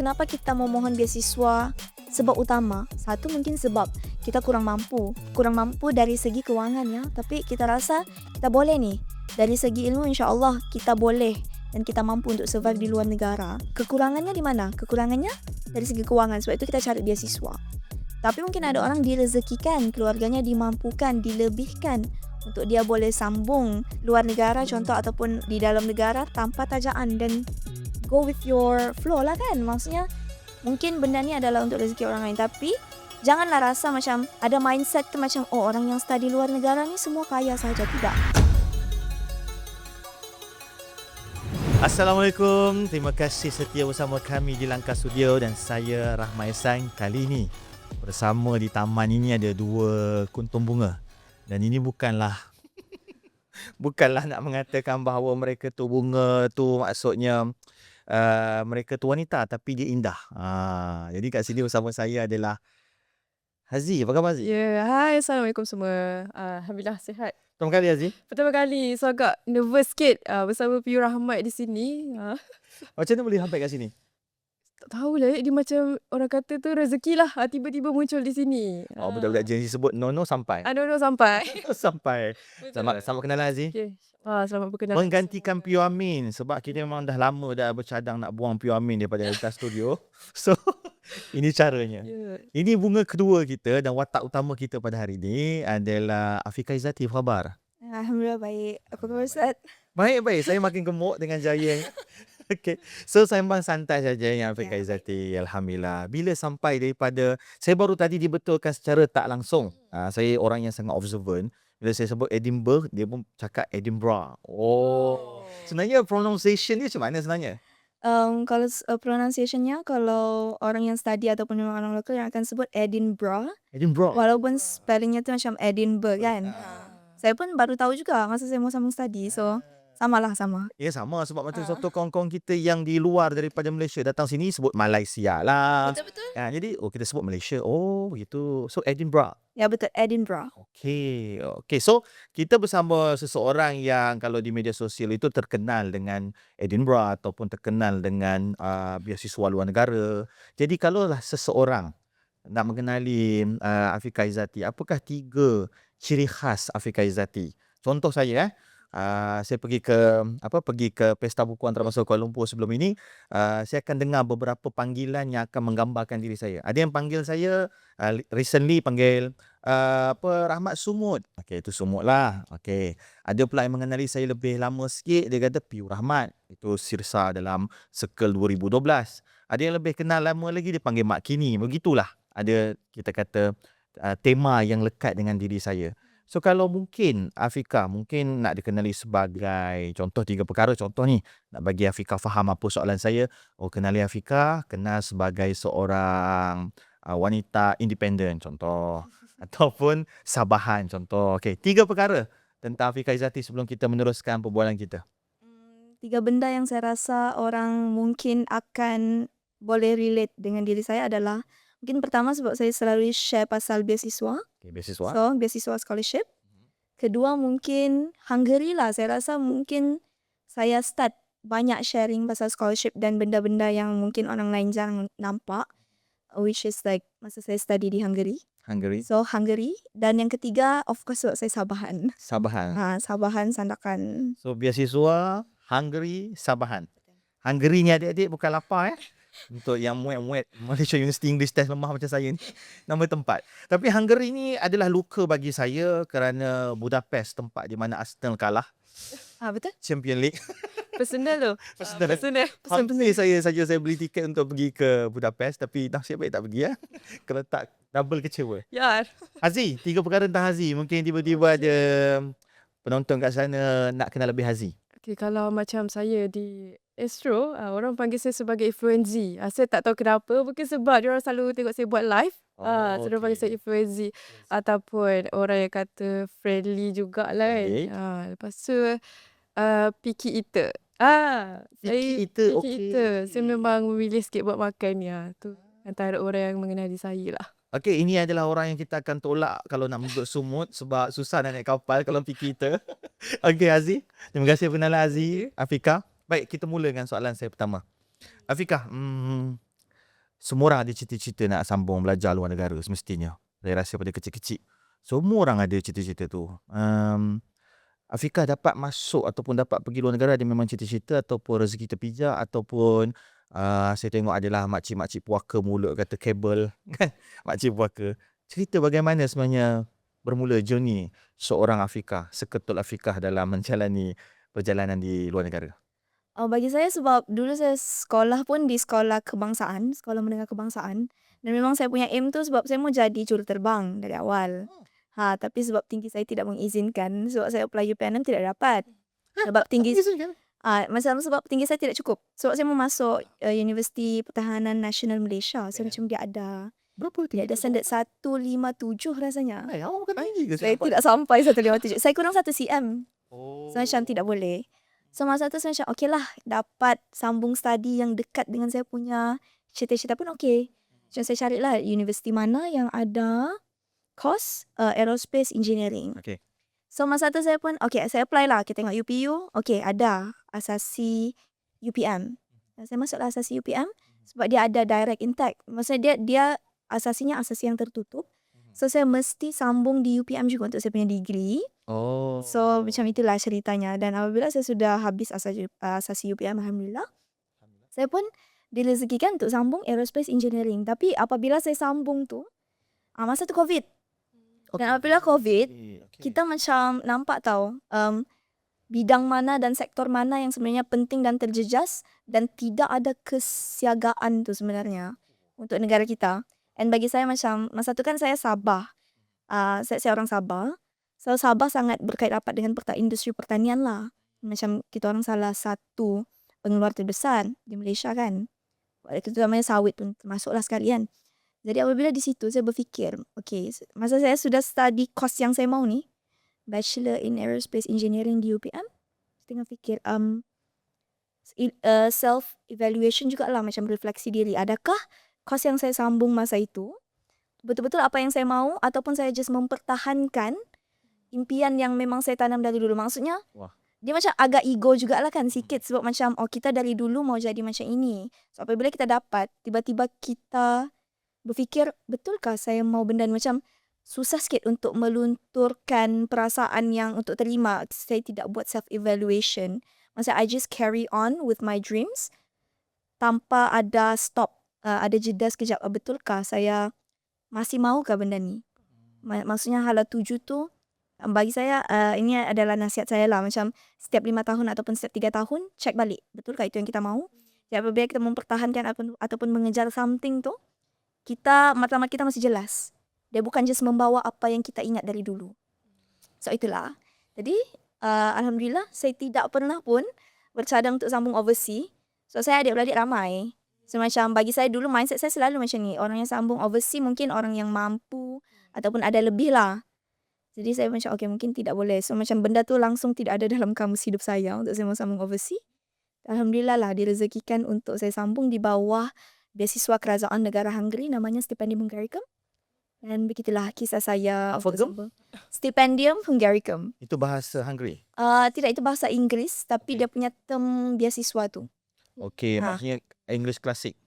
kenapa kita memohon beasiswa? Sebab utama, satu mungkin sebab kita kurang mampu dari segi kewangan ya. Tapi kita rasa kita boleh nih. Dari segi ilmu insya-Allah kita boleh dan kita mampu untuk survive di luar negara. Kekurangannya di mana? Kekurangannya dari segi keuangan. Sebab itu kita cari beasiswa. Tapi mungkin ada orang direzekikan, keluarganya dimampukan, dilebihkan untuk dia boleh sambung luar negara contoh ataupun di dalam negara tanpa tajaan dan go with your flow lah kan. Maksudnya mungkin benda ni adalah untuk rezeki orang lain, tapi janganlah rasa macam ada mindset tu macam orang yang study luar negara ni semua kaya saja. Tidak. Assalamualaikum, terima kasih setia bersama kami di Langkah Studio dan saya Rahmat Ehsan. Kali ini bersama di taman ini ada dua kuntum bunga. Dan ini bukanlah nak mengatakan bahawa mereka tu bunga tu maksudnya mereka tu wanita, tapi dia indah. Jadi kat sini bersama saya adalah Hazi. Apa khabar Hazi? Ya, hai, Assalamualaikum semua. Alhamdulillah sihat. Pertama kali Hazi? Pertama kali, so agak nervous sikit bersama Piyu Rahmat di sini. Macam mana boleh sampai kat sini? Tak tahulah, dia macam orang kata tu rezeki lah. Tiba-tiba muncul di sini. Budak-budak Gen Z sebut no sampai. No sampai. Sampai. Selamat kenalan Hazi. Okay. Selamat berkenalan. Menggantikan Piyu Amin sebab kita memang dah lama dah bercadang nak buang Piyu Amin daripada Langkah Studio. So ini caranya. Yeah. Ini bunga kedua kita dan watak utama kita pada hari ini adalah Afiqah Izzati. Apa khabar? Alhamdulillah baik. Apa khabar Ustaz? Baik. Saya makin gemuk dengan jaya. Okay. So sembang santai saja yang Afiqah Izzati. Alhamdulillah. Bila sampai daripada, saya baru tadi dibetulkan secara tak langsung. Saya orang yang sangat observant. Bila saya sebut Edinburgh, dia pun cakap Edinburgh. Sebenarnya pronunciation dia macam mana sebenarnya? Kalau pronunciationnya, kalau orang yang study ataupun orang lokal yang akan sebut Edinburgh. Walaupun spellingnya tu macam Edinburgh kan. Saya pun baru tahu juga masa saya mau sambung study. So sama. Ya sama sebab macam satu kawan-kawan kita yang di luar daripada Malaysia datang sini sebut Malaysia lah. Betul. Jadi kita sebut Malaysia. Begitu. So Edinburgh. Ya betul, Edinburgh. Okay. So kita bersama seseorang yang kalau di media sosial itu terkenal dengan Edinburgh ataupun terkenal dengan beasiswa luar negara. Jadi kalaulah seseorang nak mengenali Afiqah Izzati, apakah 3 ciri khas Afiqah Izzati? Contoh saya saya pergi ke Pesta Buku Antarabangsa Kuala Lumpur sebelum ini, saya akan dengar beberapa panggilan yang akan menggambarkan diri saya. Ada yang panggil saya recently panggil Rahmat Sumut. Okey, itu Sumut lah. Okey. Ada pula yang mengenali saya lebih lama sikit, dia kata Piyu Rahmat. Itu Sirsa dalam Circle 2012. Ada yang lebih kenal lama lagi, dia panggil Mak Kini. Begitulah. Ada kita kata tema yang lekat dengan diri saya. So kalau mungkin Afiqah mungkin nak dikenali sebagai contoh 3 perkara. Contoh ni nak bagi Afiqah faham apa soalan saya. Kenali Afiqah kenal sebagai seorang wanita independen contoh, ataupun sabahan contoh. Okey, 3 perkara tentang Afiqah Izzati sebelum kita meneruskan perbualan kita. 3 benda yang saya rasa orang mungkin akan boleh relate dengan diri saya adalah mungkin pertama sebab saya selalu share pasal beasiswa. Okay, beasiswa. So, beasiswa scholarship. Kedua mungkin Hungary lah. Saya rasa mungkin saya start banyak sharing pasal scholarship dan benda-benda yang mungkin orang lain jarang nampak. Which is like masa saya study di Hungary. So, Hungary. Dan yang ketiga, of course sebab saya Sabahan. Sabahan, Sandakan. So, beasiswa, Hungary, Sabahan. Hungary ni adik-adik bukan lapar Untuk yang muat-muat Malaysia University English Test lemah macam saya ni, nama tempat. Tapi Hungary ni adalah luka bagi saya kerana Budapest tempat di mana Arsenal kalah. Betul? Champion League. Personal tu. Personal. Hampir saya beli tiket untuk pergi ke Budapest, tapi nasib baik tak pergi Kalau tak double kecewa. Ya. Hazi, 3 perkara tentang Hazi. Mungkin tiba-tiba ada penonton kat sana nak kenal lebih Hazi. Okay, kalau macam saya di Astro, orang panggil saya sebagai influencer. Saya tak tahu kenapa. Mungkin sebab diorang selalu tengok saya buat live. So diorang panggil saya influencer. Ataupun orang yang kata friendly jugalah kan. Lepas tu, picky eater. Picky eater. Saya memang memilih sikit buat makan tu. Antara orang yang mengenali saya lah. Okey, ini adalah orang yang kita akan tolak kalau nak duduk sumut sebab susah nak naik kapal kalau pergi kita. Okey Hazi, terima kasih perkenalan Hazi. Afiqah, baik kita mula dengan soalan saya pertama. Afiqah, semua orang ada cita-cita nak sambung belajar luar negara semestinya. Saya rasa pada kecil-kecil. Semua orang ada cita-cita tu. Afiqah dapat masuk ataupun dapat pergi luar negara ada memang cita-cita ataupun rezeki terpijak ataupun saya tengok adalah makcik-makcik puaka mulut kata kabel kan, makcik puaka. Cerita bagaimana sebenarnya bermula journey seorang Afiqah, seketul Afiqah dalam menjalani perjalanan di luar negara. Bagi saya sebab dulu saya sekolah pun di sekolah kebangsaan, sekolah menengah kebangsaan. Dan memang saya punya aim tu sebab saya mau jadi juruterbang dari awal. Tapi sebab tinggi saya tidak mengizinkan, sebab saya apply UPNM tidak dapat. Sebab tinggi sebab tinggi saya tidak cukup. Sebab saya mau masuk Universiti Pertahanan Nasional Malaysia. So macam dia ada Berapa dia ada standard 157 rasanya. Awak bukan tinggi ke? Saya tidak sampai 157. Saya kurang 1 cm. Oh. So macam tidak boleh. So masa tu saya macam okey lah, dapat sambung study yang dekat dengan saya punya cita-cita pun okey. Macam saya carilah universiti mana yang ada course aerospace engineering. Okay. So masa tu saya pun okey, saya apply lah. Kita tengok UPU, okey ada asasi UPM. Saya masuklah asasi UPM sebab dia ada direct intake. Maksudnya dia asasinya asasi yang tertutup. So saya mesti sambung di UPM juga untuk saya punya degree. Oh. So macam itulah ceritanya. Dan apabila saya sudah habis asasi UPM, Alhamdulillah, saya pun direzekikan untuk sambung aerospace engineering. Tapi apabila saya sambung tu, masa tu COVID. Dan apabila COVID, kita macam nampak tahu bidang mana dan sektor mana yang sebenarnya penting dan terjejas dan tidak ada kesiagaan tu sebenarnya untuk negara kita. And bagi saya macam masa tu kan saya Sabah. Saya orang Sabah. So Sabah sangat berkait rapat dengan industri pertanian lah. Macam kita orang salah satu pengeluar terbesar di Malaysia kan. Kita namanya sawit pun termasuklah sekalian. Jadi apabila di situ saya berfikir, okay, masa saya sudah study course yang saya mau ni, Bachelor in Aerospace Engineering di UPM, saya tengah fikir, self-evaluation jugalah, macam refleksi diri. Adakah course yang saya sambung masa itu, betul-betul apa yang saya mau ataupun saya just mempertahankan impian yang memang saya tanam dari dulu. Maksudnya, dia macam agak ego jugalah kan sikit sebab macam, kita dari dulu mau jadi macam ini. So apabila kita dapat, tiba-tiba kita berfikir, betulkah saya mau benda ni? Macam susah sikit untuk melunturkan perasaan yang untuk terima. Saya tidak buat self-evaluation. Maksudnya, I just carry on with my dreams tanpa ada stop, ada jeda sekejap. Betulkah saya masih maukah benda ni? Maksudnya hala tuju tu, bagi saya, ini adalah nasihat saya lah. Macam setiap 5 tahun ataupun setiap 3 tahun, check balik. Betulkah itu yang kita mahu? Jadi apabila kita mempertahankan ataupun mengejar something tu, matlamat kita masih jelas. Dia bukan just membawa apa yang kita ingat dari dulu. So itulah. Jadi Alhamdulillah saya tidak pernah pun bercadang untuk sambung overseas. So saya adik-beradik ramai. So macam bagi saya dulu mindset saya selalu macam ni. Orang yang sambung overseas mungkin orang yang mampu ataupun ada lebih lah. Jadi saya macam okay, mungkin tidak boleh. So macam benda tu langsung tidak ada dalam kamus hidup saya untuk saya mau sambung overseas. Alhamdulillah lah direzekikan untuk saya sambung di bawah beasiswa kerajaan negara Hungary namanya Stipendium Hungaricum. Dan begitulah kisah saya. Apa gem? Stipendium Hungaricum. Itu bahasa Hungary? Tidak, itu bahasa Inggeris tapi dia punya term beasiswa tu. Okey, maksudnya English klasik.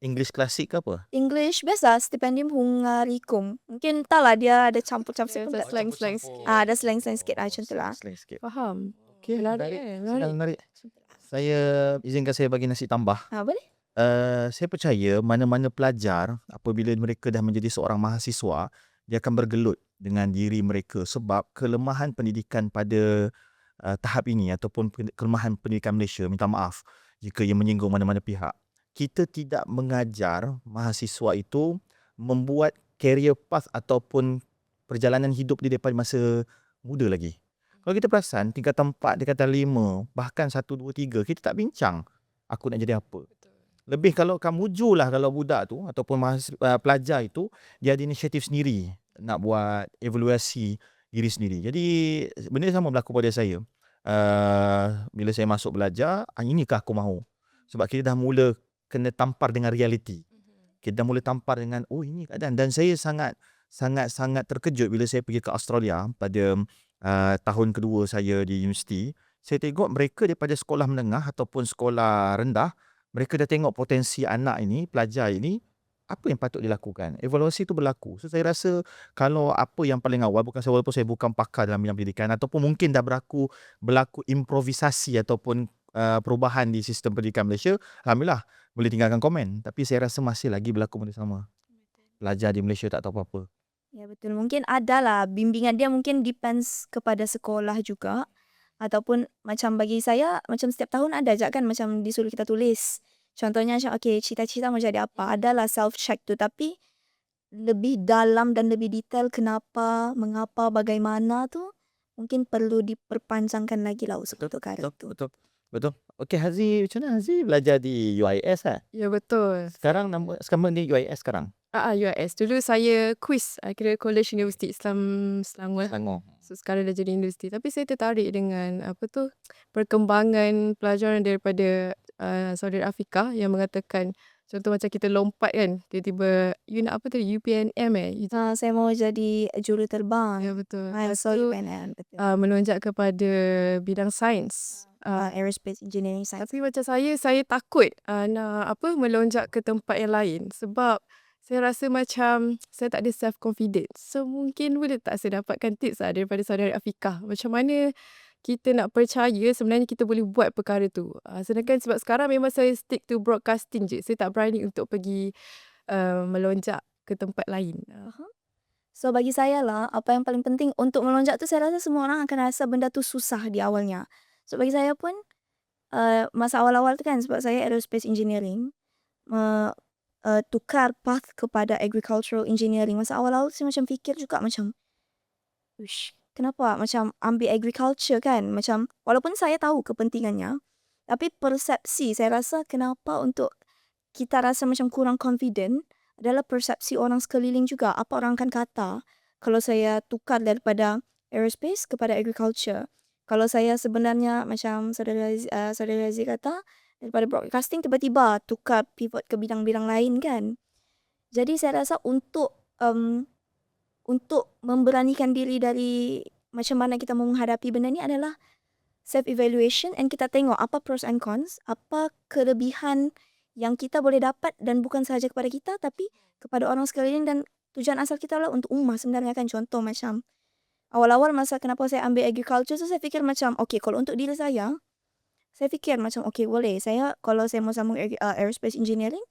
English klasik ke apa? English biasa, Stipendium Hungaricum. Mungkin entahlah dia ada campur-campur. Slang-slang sikit. Ada slang-slang sikit macam tu lah. Slang sikit. Faham. Okey, menarik. Saya izinkan saya bagi nasi tambah. Boleh? Saya percaya mana-mana pelajar apabila mereka dah menjadi seorang mahasiswa, dia akan bergelut dengan diri mereka sebab kelemahan pendidikan pada tahap ini ataupun kelemahan pendidikan Malaysia, minta maaf jika ia menyinggung mana-mana pihak. Kita tidak mengajar mahasiswa itu membuat career path ataupun perjalanan hidup dia daripada masa muda lagi. Kalau kita perasan tingkatan 4, tingkatan 5, bahkan 1, 2, 3, kita tak bincang aku nak jadi apa. Lebih kalau kamu julah kalau budak tu ataupun pelajar itu dia ada inisiatif sendiri nak buat evaluasi diri sendiri. Jadi benda sama berlaku pada saya. Bila saya masuk belajar, inikah aku mahu? Sebab kita dah mula kena tampar dengan realiti. Kita dah mula tampar dengan ini keadaan. Dan saya sangat terkejut bila saya pergi ke Australia pada tahun kedua saya di universiti. Saya tengok mereka daripada sekolah menengah ataupun sekolah rendah mereka dah tengok potensi anak ini, pelajar ini, apa yang patut dilakukan. Evaluasi itu berlaku. So saya rasa kalau apa yang paling awal, walaupun saya bukan pakar dalam bidang pendidikan ataupun mungkin dah berlaku improvisasi ataupun perubahan di sistem pendidikan Malaysia, alhamdulillah boleh tinggalkan komen. Tapi saya rasa masih lagi berlaku benda sama. Pelajar di Malaysia tak tahu apa-apa. Ya betul, mungkin ada lah bimbingan dia, mungkin depends kepada sekolah juga. Ataupun macam bagi saya, macam setiap tahun ada je kan macam disuruh kita tulis. Contohnya macam okay, cita-cita mau jadi apa. Adalah self-check tu, tapi lebih dalam dan lebih detail kenapa, mengapa, bagaimana tu mungkin perlu diperpanjangkan lagi lah untuk perkara tu. Betul. Okey, Hazi, macam mana Hazi belajar di UIS Ya betul. Sekarang sekarang ni UIS sekarang? UIS. Dulu saya quiz kira College Universiti Islam Selangor. Selangor. So sekarang dah jadi universiti. Tapi saya tertarik dengan perkembangan pelajaran daripada saudara Afika yang mengatakan contoh macam kita lompat kan, tiba-tiba you nak apa tadi, UPNM Saya mau jadi juruterbang. Ya betul. Lepas Lepas tu UPNM, betul. melonjak kepada bidang sains. Aerospace Engineering Science. Tapi macam saya takut nak melonjak ke tempat yang lain sebab saya rasa macam saya tak ada self confidence. So mungkin boleh tak saya dapatkan tips daripada saudara Afika, macam mana kita nak percaya sebenarnya kita boleh buat perkara tu. Sedangkan sebab sekarang memang saya stick to broadcasting je. Saya tak berani untuk pergi melonjak ke tempat lain. So bagi saya lah, apa yang paling penting untuk melonjak tu, saya rasa semua orang akan rasa benda tu susah di awalnya. So bagi saya pun masa awal-awal tu kan, sebab saya aerospace engineering, tukar path kepada agricultural engineering. Masa awal-awal saya macam fikir juga macam, uish, kenapa macam ambil agriculture kan? Macam walaupun saya tahu kepentingannya, tapi persepsi saya rasa kenapa untuk kita rasa macam kurang confident adalah persepsi orang sekeliling juga. Apa orang akan kata kalau saya tukar daripada aerospace kepada agriculture. Kalau saya sebenarnya macam saudara Razi kata, daripada broadcasting tiba-tiba tukar pivot ke bidang-bidang lain kan. Jadi saya rasa untuk memberanikan diri dari macam mana kita mau menghadapi benda ni adalah self-evaluation, and kita tengok apa pros and cons, apa kelebihan yang kita boleh dapat dan bukan sahaja kepada kita tapi kepada orang sekeliling, dan tujuan asal kita adalah untuk ummah sebenarnya kan. Contoh macam awal-awal masa kenapa saya ambil agriculture tu, saya fikir macam okay, kalau untuk diri saya fikir macam okay, boleh saya, kalau saya mau sambung aerospace engineering,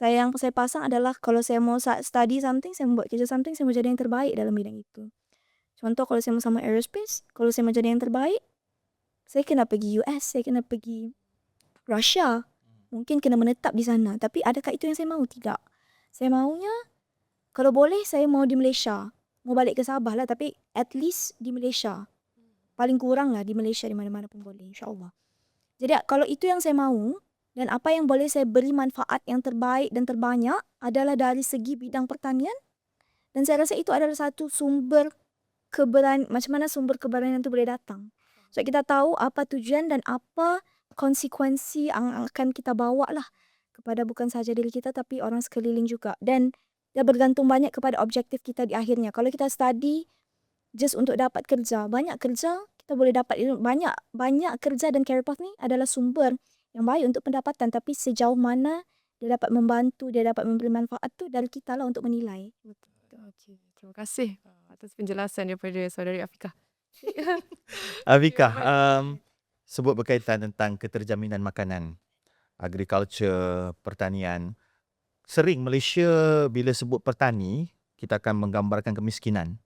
yang saya pasang adalah kalau saya mau study something, saya mau buat kerja something, saya mau jadi yang terbaik dalam bidang itu. Contoh kalau saya mau sambung aerospace, kalau saya mau jadi yang terbaik, saya kena pergi US, saya kena pergi Russia, mungkin kena menetap di sana. Tapi adakah itu yang saya mahu? Tidak. Saya maunya kalau boleh saya mau di Malaysia, mau balik ke Sabah lah, tapi at least di Malaysia, paling kurang lah di Malaysia, di mana-mana pun boleh, insyaAllah. Jadi kalau itu yang saya mahu, dan apa yang boleh saya beri manfaat yang terbaik dan terbanyak adalah dari segi bidang pertanian, dan saya rasa itu adalah satu sumber macam mana sumber keberanian itu boleh datang. So kita tahu apa tujuan dan apa konsekuensi yang akan kita bawa lah kepada bukan sahaja diri kita tapi orang sekeliling juga. Dan dia bergantung banyak kepada objektif kita di akhirnya. Kalau kita study just untuk dapat kerja, banyak kerja kita boleh dapat banyak kerja, dan career path ni adalah sumber yang baik untuk pendapatan, tapi sejauh mana dia dapat membantu, dia dapat memberi manfaat tu dari kita lah untuk menilai. Okay. Terima kasih atas penjelasan daripada saudari Afika. Afika, sebut berkaitan tentang keterjaminan makanan, agriculture, pertanian. Sering Malaysia bila sebut petani, kita akan menggambarkan kemiskinan.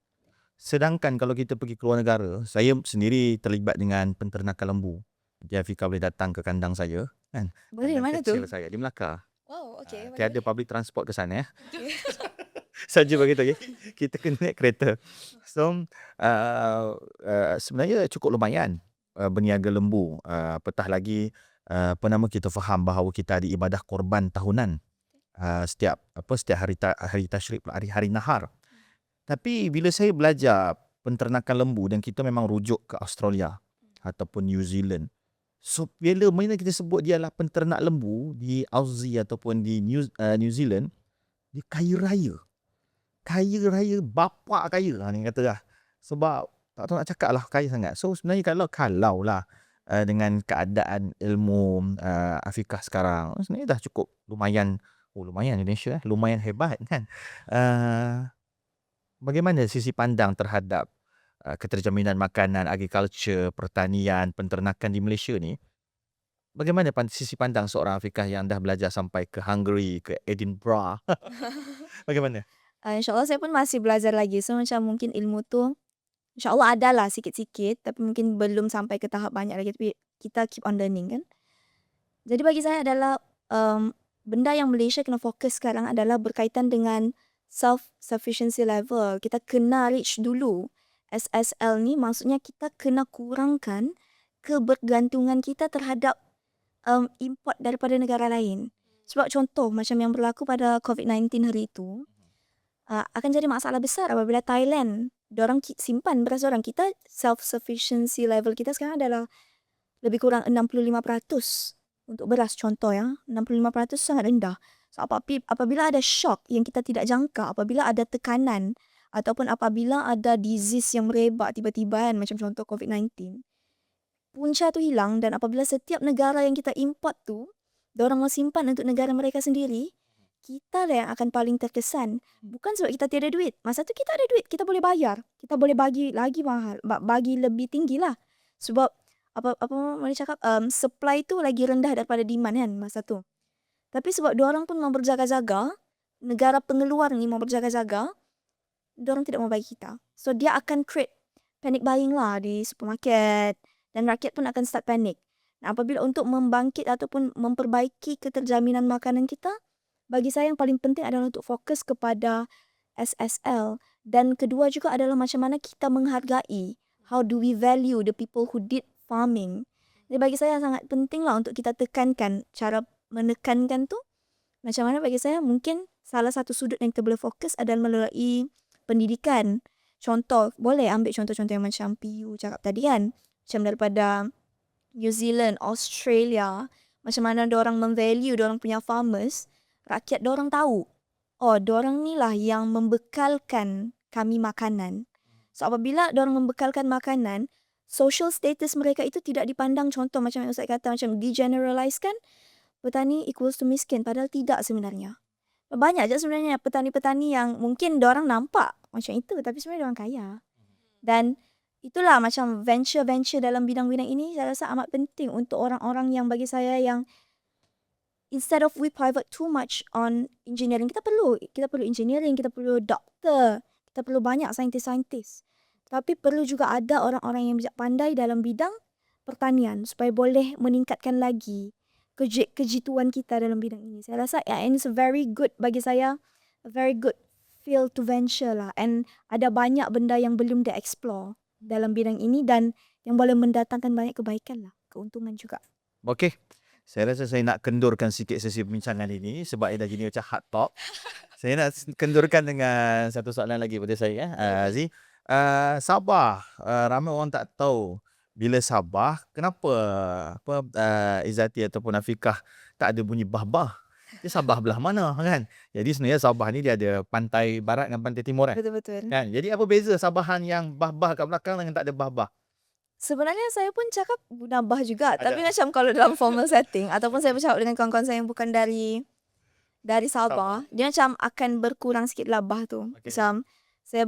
Sedangkan kalau kita pergi keluar negara, saya sendiri terlibat dengan penternakan lembu. Jadi Afika boleh datang ke kandang saya kan. Boleh, mana tu? Saya di Melaka. Wow, okay. Tiada public transport ke sana ya. Saja begitu ya. Kita kena naik kereta. So sebenarnya cukup lumayan berniaga lembu. Apatah lagi kita faham bahawa kita ada ibadah korban tahunan setiap hari tasyrik, hari nahar. Tapi bila saya belajar penternakan lembu dan kita memang rujuk ke Australia ataupun New Zealand. So bila mana kita sebut dia adalah penternak lembu di Aussie ataupun di New Zealand, dia kaya raya, bapak kaya ni kata lah. Sebab tak tahu nak cakap lah, kaya sangat. So sebenarnya kalau lah dengan keadaan ilmu Afiqah sekarang, sebenarnya dah cukup lumayan, lumayan Indonesia lumayan hebat kan. Bagaimana sisi pandang terhadap keterjaminan makanan, agriculture, pertanian, penternakan di Malaysia ni? Bagaimana sisi pandang seorang Afiqah yang dah belajar sampai ke Hungary, ke Edinburgh? Bagaimana? InsyaAllah saya pun masih belajar lagi. So macam mungkin ilmu tu InsyaAllah ada lah sikit-sikit, tapi mungkin belum sampai ke tahap banyak lagi. Tapi kita keep on learning kan. Jadi bagi saya adalah benda yang Malaysia kena fokus sekarang adalah berkaitan dengan self-sufficiency level. Kita kena reach dulu. SSL ni maksudnya kita kena kurangkan kebergantungan kita terhadap import daripada negara lain. Sebab contoh macam yang berlaku pada COVID-19 hari itu, akan jadi masalah besar apabila Thailand dorang simpan beras dorang. Kita self-sufficiency level kita sekarang adalah lebih kurang 65% untuk beras contoh ya. 65% sangat rendah. So apabila ada shock yang kita tidak jangka, apabila ada tekanan ataupun apabila ada disease yang merebak tiba-tiba kan, macam contoh COVID-19, punca tu hilang dan apabila setiap negara yang kita import tu dorang mau simpan untuk negara mereka sendiri, kita lah yang akan paling terkesan. Bukan sebab kita tiada duit. Masa tu kita ada duit, kita boleh bayar. Kita boleh bagi lagi mahal, bagi lebih tinggi lah. Sebab apa boleh cakap, supply tu lagi rendah daripada demand kan masa tu. Tapi sebab diorang pun mau berjaga-jaga, negara pengeluar ni mau berjaga-jaga, diorang tidak mau bagi kita. So dia akan create panic buying lah di supermarket dan rakyat pun akan start panic. Nah, apabila untuk membangkit ataupun memperbaiki keterjaminan makanan kita, bagi saya yang paling penting adalah untuk fokus kepada SSL. Dan kedua juga adalah macam mana kita menghargai. How do we value the people who did farming. Jadi bagi saya sangat penting lah untuk kita tekankan. Cara menekankan tu macam mana bagi saya mungkin salah satu sudut yang kita boleh fokus adalah melalui pendidikan. Contoh, boleh ambil contoh-contoh yang macam PU cakap tadi kan. Macam daripada New Zealand, Australia. Macam mana diorang memvalue diorang punya farmers. Rakyat dorang tahu, oh dorang ni lah yang membekalkan kami makanan. So apabila dorang membekalkan makanan, social status mereka itu tidak dipandang contoh macam yang Ustaz kata, macam digeneralisekan, petani equals to miskin. Padahal tidak sebenarnya. Banyak je sebenarnya petani-petani yang mungkin dorang nampak macam itu, tapi sebenarnya dorang kaya. Dan itulah macam venture-venture dalam bidang-bidang ini saya rasa amat penting untuk orang-orang yang bagi saya yang instead of we pivot too much on engineering, kita perlu engineering, kita perlu doktor, kita perlu banyak saintis-saintis. Tapi perlu juga ada orang-orang yang bijak pandai dalam bidang pertanian supaya boleh meningkatkan lagi kejituan kita dalam bidang ini. Saya rasa and it's a very good bagi saya, a very good field to venture lah. And ada banyak benda yang belum di-explore dalam bidang ini dan yang boleh mendatangkan banyak kebaikan lah, keuntungan juga. Okey. Saya rasa saya nak kendurkan sikit sesi perbincangan ini sebab ia dah jadi macam hard talk. Saya nak kendurkan dengan satu soalan lagi pada saya. Aziz, Sabah, ramai orang tak tahu bila Sabah, kenapa Izzati ataupun Afiqah tak ada bunyi bah-bah. Dia Sabah belah mana kan? Jadi sebenarnya Sabah ni dia ada pantai barat dan pantai timur kan? Betul-betul. Kan? Jadi apa beza Sabahan yang bah-bah kat belakang dengan tak ada bah-bah? Sebenarnya saya pun cakap nambah juga. Tapi macam kalau dalam formal setting ataupun saya bercakap dengan kawan-kawan saya yang bukan dari Sabah, dia macam akan berkurang sikit lah bah tu. Okay. Macam saya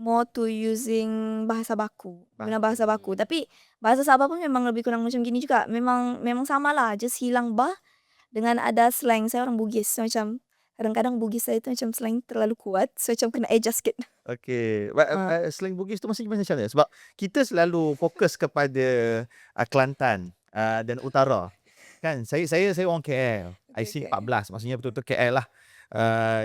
more to using bahasa baku. Guna bahasa baku. Tapi bahasa Sabah pun memang lebih kurang macam gini juga. Memang sama lah. Just hilang bah dengan ada slang. Saya orang Bugis. So, macam kadang-kadang Bugis saya tu macam slang terlalu kuat. So macam kena adjust sikit. Okay. Slang Bugis tu macam mana? Sebab kita selalu fokus kepada Kelantan dan Utara. Kan? Saya orang KL. IC 14. Maksudnya betul-betul KL lah.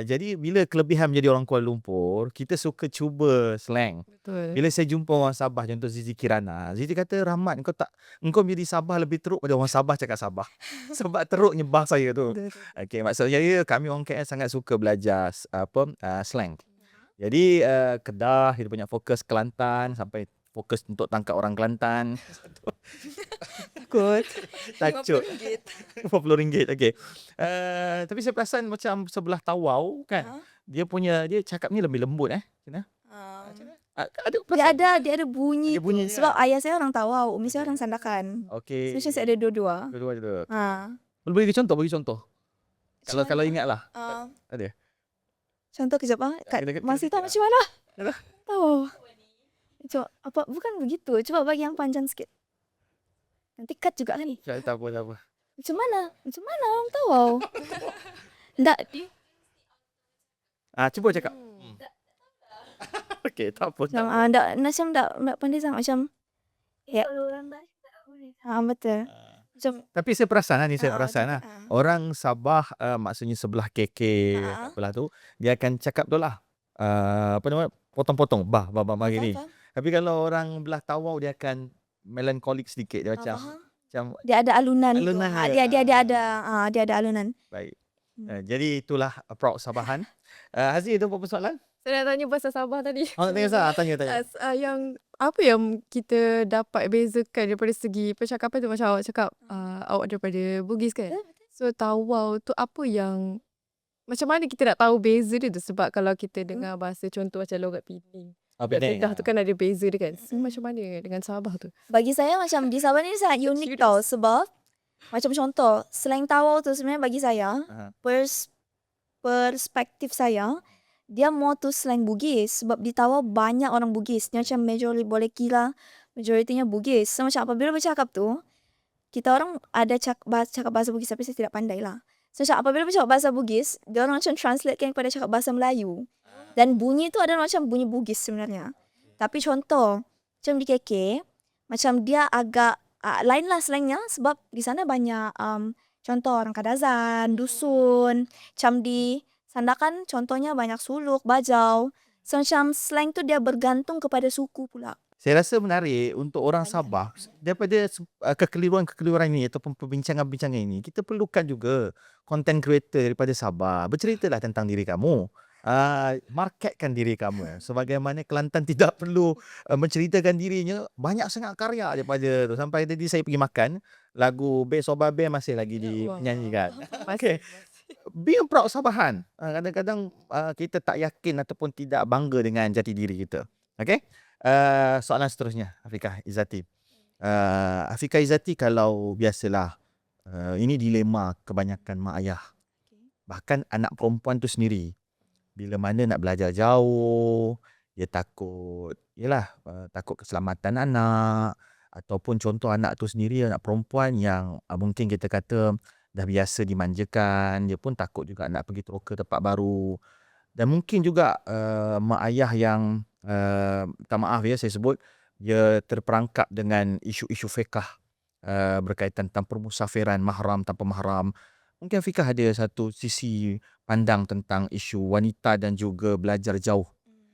Jadi bila kelebihan menjadi orang Kuala Lumpur, kita suka cuba slang. Betul. Bila saya jumpa orang Sabah, contoh Zizi Kirana, Zizi kata, Rahmat, engkau menjadi Sabah lebih teruk pada orang Sabah cakap Sabah. Sebab teruknya bah saya tu. Okay, maksud saya kami orang KL sangat suka belajar slang. Jadi Kedah kita banyak fokus Kelantan, sampai fokus untuk tangkap orang Kelantan. Takut. Tacut. RM50. Okay. Tapi saya perasan macam sebelah Tawau kan. Dia cakap ni lebih lembut. Macam mana? Ada Dia perasaan? ada bunyi Ada bunyi tu. Sebab kan? ayah saya orang Tawau, umi saya orang Sandakan. So Okey. macam saya ada dua-dua. Dua-dua ada. Ha. Boleh bagi contoh. Macam Kalau mana? ingat lah. Ada. Contoh kejap Kita masih tahu fikir macam mana? Yalah. Tahu. Coba apa bukan begitu. Coba bagi yang panjang sikit. Nanti cut juga kan. Tak apa. Macam mana? Macam mana orang tahu? Tak. Cuba cakap. Okey, tak apa. Macam macam tak pandai sangat macam ya. Kalau orang betul. Macam Tapi saya perasan lah ni, saya perasan lah. cakap, Orang Sabah maksudnya sebelah KK sebelah tu, dia akan cakap tu lah. Apa nama? Potong-potong. Bah gini. faham? Tapi kalau orang belah Tawau dia akan melankolik sedikit. Dia macam Faham? Dia ada alunan. tu. Alunan Dia ada alunan. baik. Jadi itulah proud Sabahan. Haziq, itu apa soalan? Saya nak tanya pasal Sabah tadi. Tanya. Yang apa yang kita dapat bezakan daripada segi percakapan tu, macam awak cakap awak daripada Bugis kan. So Tawau tu apa yang macam mana kita nak tahu beza dia tu, sebab kalau kita dengar bahasa contoh macam logat Penang. Kedah tu kan ada beza dia kan. So macam mana dengan Sabah tu? Bagi saya macam di Sabah ni sangat unik tau. Sebab macam contoh slang Tawau tu sebenarnya bagi saya perspektif saya dia more to slang Bugis. Sebab di Tawau banyak orang Bugis. Dia macam boleh kira majoritinya Bugis. So macam apabila bercakap tu kita orang ada cakap bahasa Bugis tapi saya tidak pandai lah. So macam apabila bercakap bahasa Bugis dia orang macam translatekan kepada cakap bahasa Melayu. Dan bunyi tu adalah macam bunyi Bugis sebenarnya. Tapi contoh macam di KK macam dia agak lain lah slangnya. Sebab di sana banyak contoh orang Kadazan, Dusun. Macam di Sandakan contohnya banyak Suluk, Bajau. So macam slang tu dia bergantung kepada suku pula. Saya rasa menarik untuk orang Sabah daripada kekeliruan ini ataupun perbincangan-perbincangan ini, kita perlukan juga content creator daripada Sabah. Berceritalah tentang diri kamu. Marketkan diri kamu. Sebagaimana Kelantan tidak perlu menceritakan dirinya, banyak sangat karya daripada tu. Sampai tadi saya pergi makan, lagu Be Soba Be masih lagi dinyanyikan. Okay. Being proud Sabahan. Kadang-kadang kita tak yakin ataupun tidak bangga dengan jati diri kita. Okay. Soalan seterusnya, Afiqah Izzati. Afiqah Izzati, kalau biasalah ini dilema kebanyakan mak ayah. Bahkan anak perempuan tu sendiri. Bila mana nak belajar jauh, dia takut, takut keselamatan anak. Ataupun contoh anak tu sendiri, anak perempuan yang mungkin kita kata dah biasa dimanjakan. Dia pun takut juga nak pergi teroka tempat baru. Dan mungkin juga mak ayah yang minta maaf saya sebut, dia terperangkap dengan isu-isu fiqah berkaitan tentang permusafiran mahram tanpa mahram. Mungkin Afiqah ada satu sisi pandang tentang isu wanita dan juga belajar jauh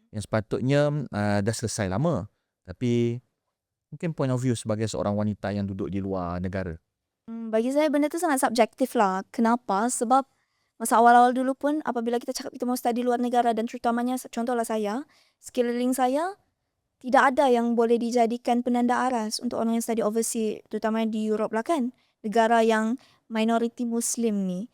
yang sepatutnya dah selesai lama, tapi mungkin point of view sebagai seorang wanita yang duduk di luar negara. Bagi saya benda tu sangat subjektif lah. Kenapa? Sebab masa awal-awal dulu pun apabila kita cakap kita mau study luar negara, dan terutamanya contohlah saya, sekeliling saya tidak ada yang boleh dijadikan penanda aras untuk orang yang study overseas, terutamanya di Europe lah kan, negara yang minoriti Muslim ni.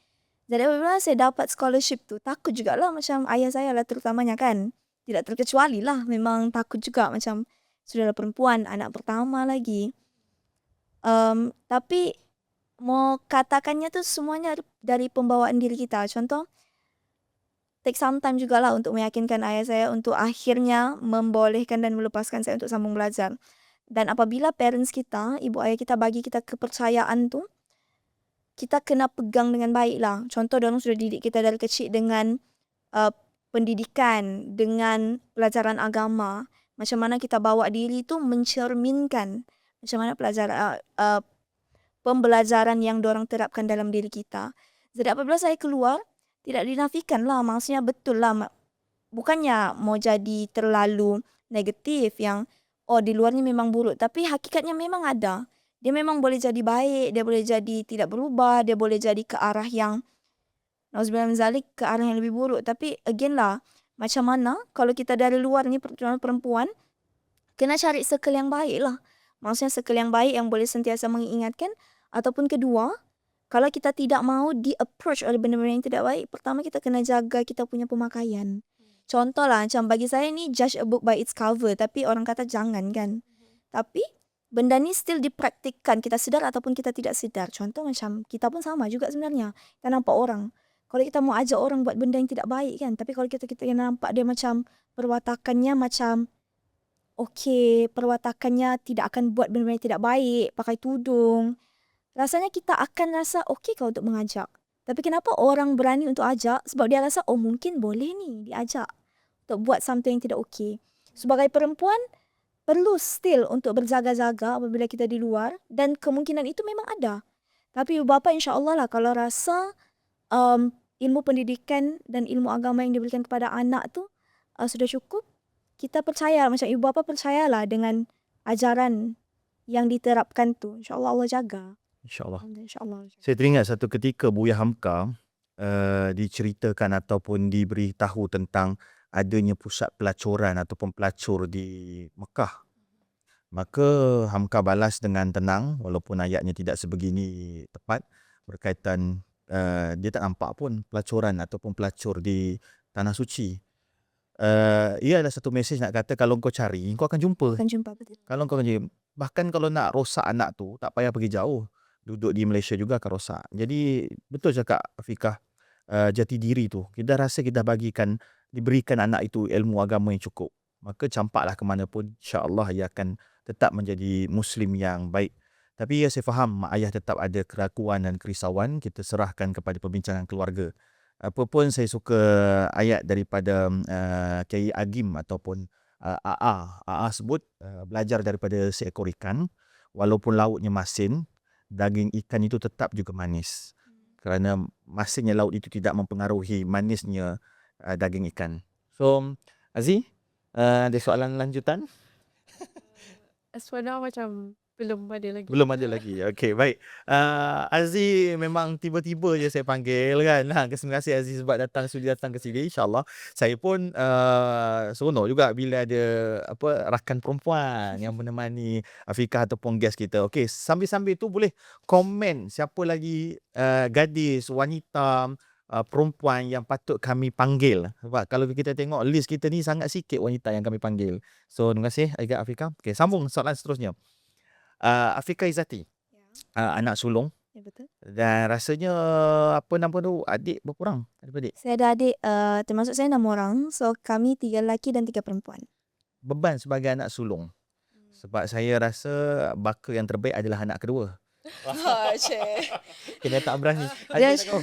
Jadi apabila saya dapat scholarship tu, takut jugalah macam ayah saya lah terutamanya kan. Tidak terkecuali lah, memang takut juga macam sudahlah perempuan, anak pertama lagi. Tapi mau katakannya tu semuanya dari pembawaan diri kita. Contoh, take some time jugalah untuk meyakinkan ayah saya untuk akhirnya membolehkan dan melepaskan saya untuk sambung belajar. Dan apabila parents kita, ibu ayah kita bagi kita kepercayaan tu, kita kena pegang dengan baik lah. Contoh, diorang sudah didik kita dari kecil dengan pendidikan, dengan pelajaran agama. Macam mana kita bawa diri tu mencerminkan macam mana pembelajaran yang diorang terapkan dalam diri kita. Jadi apabila saya keluar, tidak dinafikan lah. Maksudnya betul lah. Bukannya mau jadi terlalu negatif yang di luar ni memang buruk. Tapi hakikatnya memang ada. Dia memang boleh jadi baik, dia boleh jadi tidak berubah, dia boleh jadi ke arah yang nauzubillah min zalik, ke arah yang lebih buruk. Tapi again lah, macam mana kalau kita dari luar ni perempuan, kena cari circle yang baik lah. Maksudnya circle yang baik yang boleh sentiasa mengingatkan. Ataupun kedua, kalau kita tidak mau di-approach oleh benda-benda yang tidak baik, pertama kita kena jaga kita punya pemakaian. Contohlah macam bagi saya ni judge a book by its cover, tapi orang kata jangan kan. Tapi benda ni still dipraktikkan, kita sedar ataupun kita tidak sedar. Contoh macam kita pun sama juga sebenarnya. Kita nampak orang, kalau kita mau ajak orang buat benda yang tidak baik kan, tapi kalau kita yang nampak dia macam perwatakannya macam okey, perwatakannya tidak akan buat benda-benda yang tidak baik, pakai tudung, rasanya kita akan rasa okey kau untuk mengajak. Tapi kenapa orang berani untuk ajak? Sebab dia rasa oh mungkin boleh ni diajak untuk buat something yang tidak okey. Sebagai perempuan perlu still untuk berjaga-jaga apabila kita di luar, dan kemungkinan itu memang ada. Tapi ibu bapa insya-Allah lah kalau rasa ilmu pendidikan dan ilmu agama yang diberikan kepada anak tu sudah cukup, kita percaya, macam ibu bapa percayalah dengan ajaran yang diterapkan tu. InsyaAllah Allah jaga. InsyaAllah. InsyaAllah. Saya teringat satu ketika Buya Hamka diceritakan ataupun diberitahu tentang adanya pusat pelacuran ataupun pelacur di Mekah. Maka Hamka balas dengan tenang walaupun ayatnya tidak sebegini tepat berkaitan dia tak nampak pun pelacuran ataupun pelacur di Tanah Suci. Ia adalah satu mesej nak kata kalau kau cari, kau akan jumpa. Akan jumpa betul. Kalau kau bahkan kalau nak rosak anak tu, tak payah pergi jauh. Duduk di Malaysia juga akan rosak. Jadi betul cakap Afiqah, jati diri tu. Kita rasa kita diberikan anak itu ilmu agama yang cukup. Maka campaklah ke mana pun, insya-Allah ia akan tetap menjadi Muslim yang baik. Tapi ya saya faham mak ayah tetap ada keraguan dan kerisauan. Kita serahkan kepada perbincangan keluarga. Apapun saya suka ayat daripada Kiai Agim ataupun AA sebut belajar daripada seekor ikan, walaupun lautnya masin, daging ikan itu tetap juga manis. Kerana masinnya laut itu tidak mempengaruhi manisnya daging ikan. So Aziz, ada soalan lanjutan? As for now macam belum ada lagi. Belum ada lagi. Okey, baik. Aziz memang tiba-tiba je saya panggil kan. Terima kasih Aziz sebab sudi datang ke sini. InsyaAllah saya pun seronok juga bila ada rakan perempuan yang menemani Afiqah ataupun guest kita. Okey, sambil-sambil tu boleh komen siapa lagi gadis, wanita, perempuan yang patut kami panggil. Sebab kalau kita tengok list kita ni sangat sikit wanita yang kami panggil. So terima kasih agak Afiqah. Okey, sambung soalan seterusnya. Afiqah Izzati, anak sulung. Ya betul. Dan rasanya apa nama tu, adik berapa orang? Adik-adik? Saya ada adik, termasuk saya 6 orang. So kami 3 lelaki dan 3 perempuan. Beban sebagai anak sulung. Sebab saya rasa baka yang terbaik adalah anak kedua. Kena tak berani. Dia- Adik kau.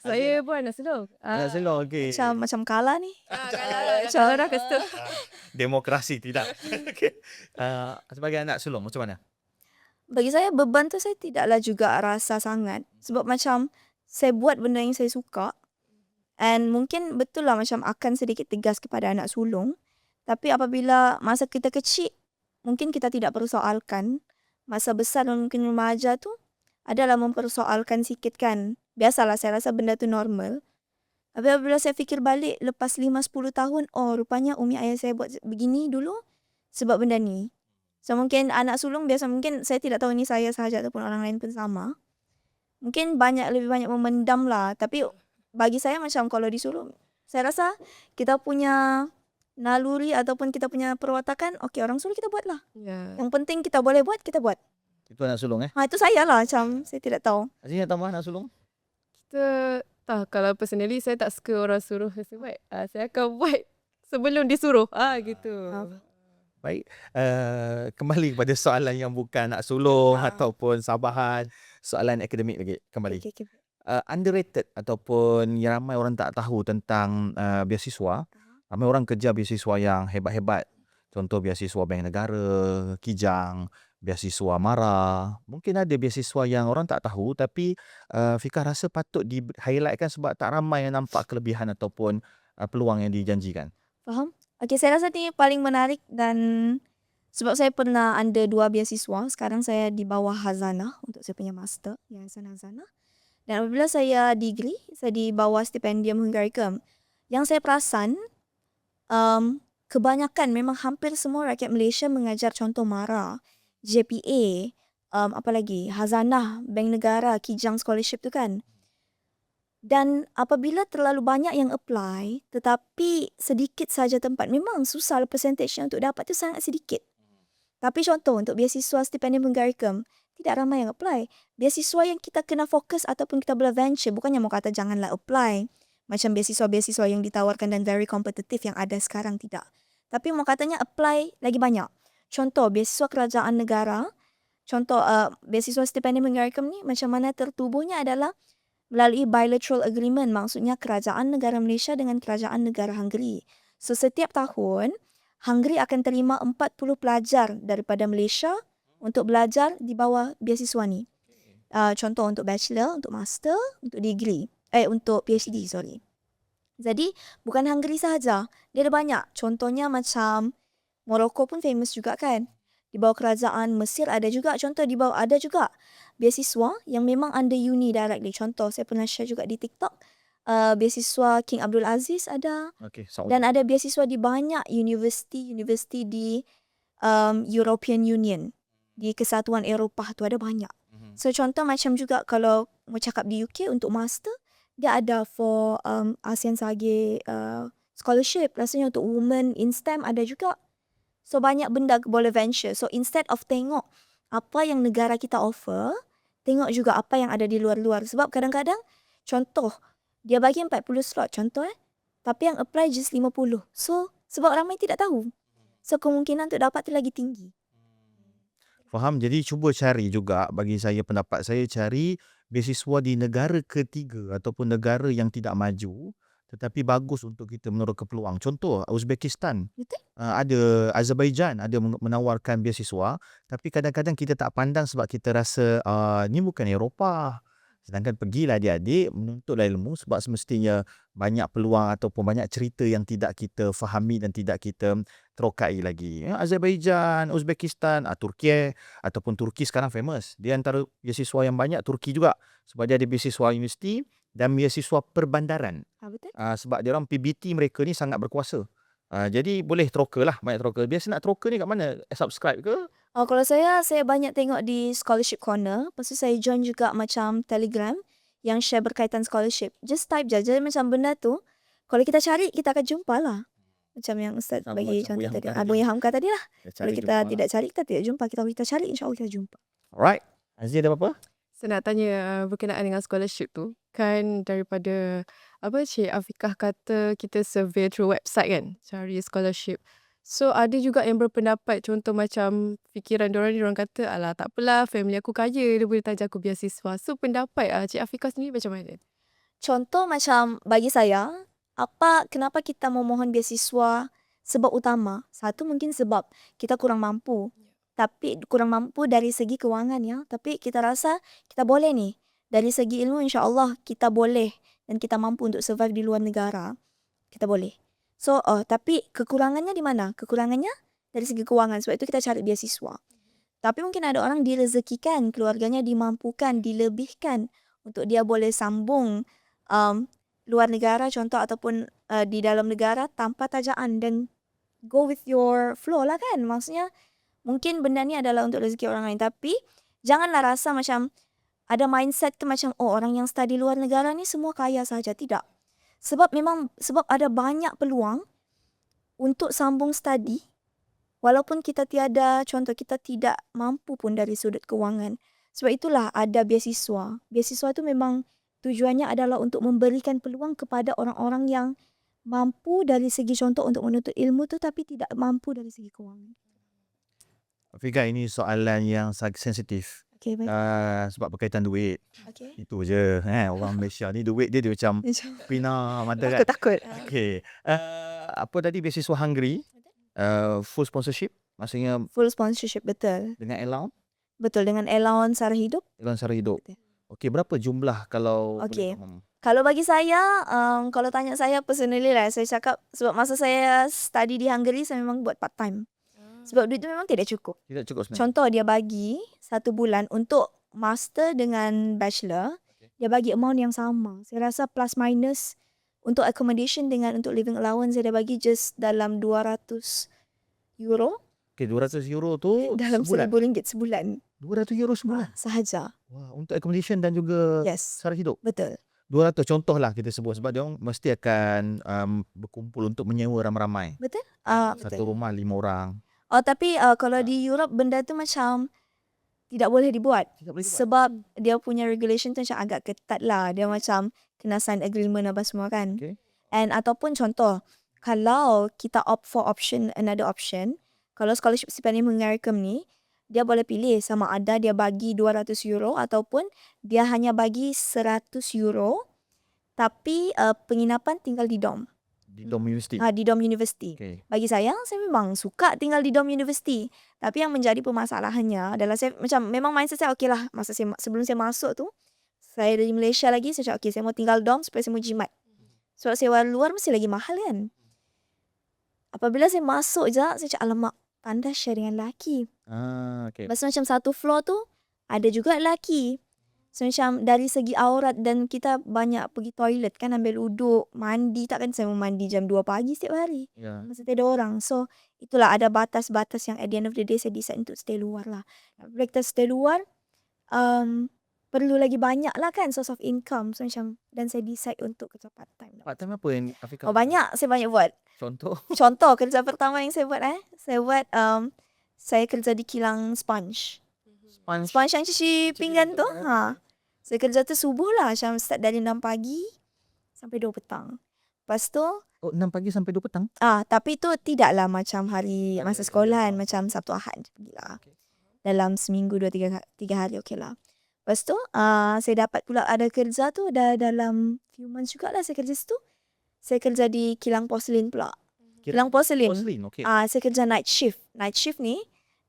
Saya pun anak sulung. Anak sulung, okey. Macam kalah ni. Macam orang kata. Demokrasi tidak. Okay. Sebagai anak sulung macam mana? Bagi saya beban tu saya tidaklah juga rasa sangat. Sebab macam saya buat benda yang saya suka. And mungkin betul lah macam akan sedikit tegas kepada anak sulung. Tapi apabila masa kita kecil, mungkin kita tidak persoalkan. Masa besar dan mungkin remaja tu adalah mempersoalkan sikit kan. Biasalah saya rasa benda tu normal. Tapi apabila saya fikir balik lepas 5-10 tahun, oh rupanya umi ayah saya buat begini dulu sebab benda ni. So mungkin anak sulung biasa, mungkin saya tidak tahu ni saya sahaja ataupun orang lain pun sama. Mungkin lebih banyak memendam lah. Tapi bagi saya macam kalau disuruh, saya rasa kita punya naluri ataupun kita punya perwatakan, okey orang suruh kita buat lah. Ya. Yang penting kita boleh buat, kita buat. Itu anak sulung Itu saya lah macam, saya tidak tahu. Aziz nak tambah anak sulung? Kita kalau personally saya tak suka orang suruh saya buat. Saya akan buat sebelum disuruh. Gitu. Baik, kembali kepada soalan yang bukan anak sulung ataupun sabahan, soalan akademik lagi kembali. Okay. Underrated ataupun yang ramai orang tak tahu tentang beasiswa. Ramai orang kerja beasiswa yang hebat-hebat. Contoh beasiswa Bank Negara, Kijang, beasiswa MARA. Mungkin ada beasiswa yang orang tak tahu tapi Fiqah rasa patut di-highlightkan sebab tak ramai yang nampak kelebihan ataupun peluang yang dijanjikan. Faham? Okay, saya rasa ni paling menarik dan sebab saya pernah under 2 beasiswa. Sekarang saya di bawah Hazanah untuk saya punya master, Yayasan Hazanah. Dan apabila saya degree, saya di bawah stipendium Hungaricum. Yang saya perasan, kebanyakan memang hampir semua rakyat Malaysia mengajar contoh MARA, JPA, apa lagi, Hazanah, Bank Negara, Kijang Scholarship tu kan. Dan apabila terlalu banyak yang apply tetapi sedikit saja tempat, memang susah percentage untuk dapat tu sangat sedikit. Tapi contoh untuk beasiswa Stipendium Hungarikum, tidak ramai yang apply. Beasiswa yang kita kena fokus ataupun kita boleh venture, bukannya mau kata janganlah apply. Macam beasiswa-beasiswa yang ditawarkan dan very kompetitif yang ada sekarang, tidak. Tapi mau katanya apply lagi banyak. Contoh beasiswa kerajaan negara, contoh beasiswa Stipendium Hungarikum ni macam mana tertubuhnya adalah melalui bilateral agreement, maksudnya kerajaan negara Malaysia dengan kerajaan negara Hungary. So setiap tahun, Hungary akan terima 40 pelajar daripada Malaysia untuk belajar di bawah beasiswa ni. Contoh untuk bachelor, untuk master, untuk degree. Untuk PhD, sorry. Jadi, bukan Hungary sahaja. Dia ada banyak. Contohnya macam Morocco pun famous juga kan. Di bawah kerajaan Mesir ada juga. Contoh di bawah ada juga beasiswa yang memang under uni directly. Contoh saya pernah share juga di TikTok. Beasiswa King Abdul Aziz ada. Okay, Saudi. Dan ada beasiswa di banyak universiti di European Union. Di Kesatuan Eropah tu ada banyak. So contoh macam juga kalau mau cakap di UK untuk master, dia ada for ASEAN SAGE scholarship. Rasanya untuk women in STEM ada juga. So banyak benda boleh venture. So instead of tengok apa yang negara kita offer, tengok juga apa yang ada di luar-luar. Sebab kadang-kadang, contoh, dia bagi 40 slot, contoh tapi yang apply just 50. So, sebab ramai tidak tahu. So, kemungkinan untuk dapat tu lagi tinggi. Faham? Jadi cuba cari juga, bagi saya pendapat saya, cari beasiswa di negara ketiga ataupun negara yang tidak maju tetapi bagus untuk kita meneroka peluang. Contoh Uzbekistan. Betul? Ada Azerbaijan ada menawarkan beasiswa, tapi kadang-kadang kita tak pandang sebab kita rasa ni bukan Eropah. Sedangkan pergilah adik-adik menuntutlah ilmu sebab semestinya banyak peluang ataupun banyak cerita yang tidak kita fahami dan tidak kita terokai lagi. Azerbaijan, Uzbekistan, Turki ataupun Turki sekarang famous. Dia antara beasiswa yang banyak Turki juga sebab dia ada beasiswa universiti dan beasiswa perbandaran. Betul? Sebab dia orang PBT mereka ni sangat berkuasa. Jadi boleh teroka lah, banyak teroka. Biasa nak teroka ni kat mana? Subscribe ke? Kalau saya banyak tengok di Scholarship Corner. Lepas tu saya join juga macam Telegram yang share berkaitan scholarship. Just type je. Jadi macam benda tu, kalau kita cari, kita akan jumpa lah. Macam yang Ustaz Sama bagi macam contoh Buya tadi. Hamka tadi. Buya Hamka tadi lah. Cari Kalau kita jumpa. tidak cari, kita tidak jumpa. Kalau kita cari, insyaAllah kita jumpa. Alright. Azzi ada apa-apa? Saya nak tanya berkenaan dengan scholarship tu. Kan daripada Cik Afikah kata kita survey through website kan, cari scholarship. So ada juga yang berpendapat, contoh macam fikiran diorang kata, alah tak apalah, family aku kaya, dia boleh taja aku beasiswa. So pendapat Cik Afikah sendiri macam mana? Contoh macam bagi saya, kenapa kita memohon beasiswa, sebab utama. Satu mungkin sebab kita kurang mampu. Tapi kurang mampu dari segi kewangan ya. Tapi kita rasa kita boleh nih. Dari segi ilmu insya-Allah kita boleh dan kita mampu untuk survive di luar negara. Kita boleh. So, tapi kekurangannya di mana? Kekurangannya dari segi kewangan. Sebab itu kita cari beasiswa. Tapi mungkin ada orang direzekikan, keluarganya dimampukan, dilebihkan untuk dia boleh sambung luar negara contoh ataupun di dalam negara tanpa tajaan dan go with your flow lah kan. Maksudnya mungkin benda ni adalah untuk rezeki orang lain. Tapi janganlah rasa macam ada mindset tu macam orang yang study luar negara ni semua kaya saja. Tidak. Sebab ada banyak peluang untuk sambung study walaupun kita kita tidak mampu pun dari sudut kewangan. Sebab itulah ada beasiswa. Beasiswa tu memang tujuannya adalah untuk memberikan peluang kepada orang-orang yang mampu dari segi contoh untuk menuntut ilmu tu tapi tidak mampu dari segi kewangan. Fika, ini soalan yang sangat sensitif. Okay, baik. Sebab berkaitan duit. Okay. Itu je. Orang Malaysia ni duit dia macam pina mata kan. Takut. Okay. Apa tadi beasiswa Hungary? Full sponsorship? Maksudnya Full sponsorship, betul. dengan allowance? Betul, dengan allowance sara hidup. Allowance sara hidup. Betul. Okey, berapa jumlah kalau Okey. boleh? Kalau bagi saya, kalau tanya saya personally lah, saya cakap sebab masa saya study di Hungary, saya memang buat part time. Sebab duit tu memang tidak cukup. Tidak cukup sebenarnya. Contoh dia bagi 1 bulan untuk master dengan bachelor, dia bagi amount yang sama. Saya rasa plus minus untuk accommodation dengan untuk living allowance dia bagi just dalam 200 euro. Okey, 200 euro tu Dalam sebulan. RM1,000 sebulan. 200 euro sebulan. Sahaja. Wah, untuk accommodation dan juga Yes. sara hidup. Betul. 200 contohlah kita sebut sebab dia orang mesti akan berkumpul untuk menyewa ramai-ramai. Betul? Satu rumah 5 orang. Tapi kalau di Europe benda tu macam tidak boleh dibuat. Tidak boleh buat. Sebab dia punya regulation tu macam agak ketat lah. Dia macam kena sign agreement apa semua kan. Okay. And ataupun contoh, kalau kita opt for another option, kalau scholarship stipendium Mengaricum ni, dia boleh pilih sama ada dia bagi 200 euro ataupun dia hanya bagi 100 euro tapi penginapan tinggal di dorm. Di Dom University. Di dorm university. Okay. Bagi saya memang suka tinggal di dorm university. Tapi yang menjadi permasalahannya adalah saya macam memang mindset saya okey lah. Masa sebelum saya masuk tu, saya dari Malaysia lagi, saya cakap okey saya mau tinggal dorm supaya saya mau jimat. Sebab sewa luar mesti lagi mahal kan. Apabila saya masuk je, saya cakap alamak, pandai share dengan lelaki. Okay. Lepas tu macam satu floor tu, ada juga lelaki. So macam dari segi aurat dan kita banyak pergi toilet kan, ambil uduk, mandi. Takkan saya mau mandi jam 2 pagi setiap hari. Ya. Masa ada orang. So itulah ada batas-batas yang at the end of the day saya decide untuk stay luar lah. Bila kita stay luar, perlu lagi banyak lah kan source of income. So macam, dan saya decide untuk kerja part time. Part time apa yang Afiqah? Banyak, saya banyak buat. Contoh. Contoh kerja pertama yang saya buat saya buat saya kerja di kilang sponge. Sponge yang cuci pinggan tu. Saya kerja tu subuh lah. Macam start dari 6 pagi sampai 2 petang. Lepas tu 6 pagi sampai 2 petang? tapi tu tidaklah macam hari masa sekolahan. Macam Sabtu Ahad pergilah. Dalam seminggu 2-3 hari okey lah. Lepas tu saya dapat pula ada kerja tu dah dalam few months jugalah saya kerja situ. Saya kerja di kilang porselin pula. Kilang porselin. Porselin, okay. Saya kerja night shift. Night shift ni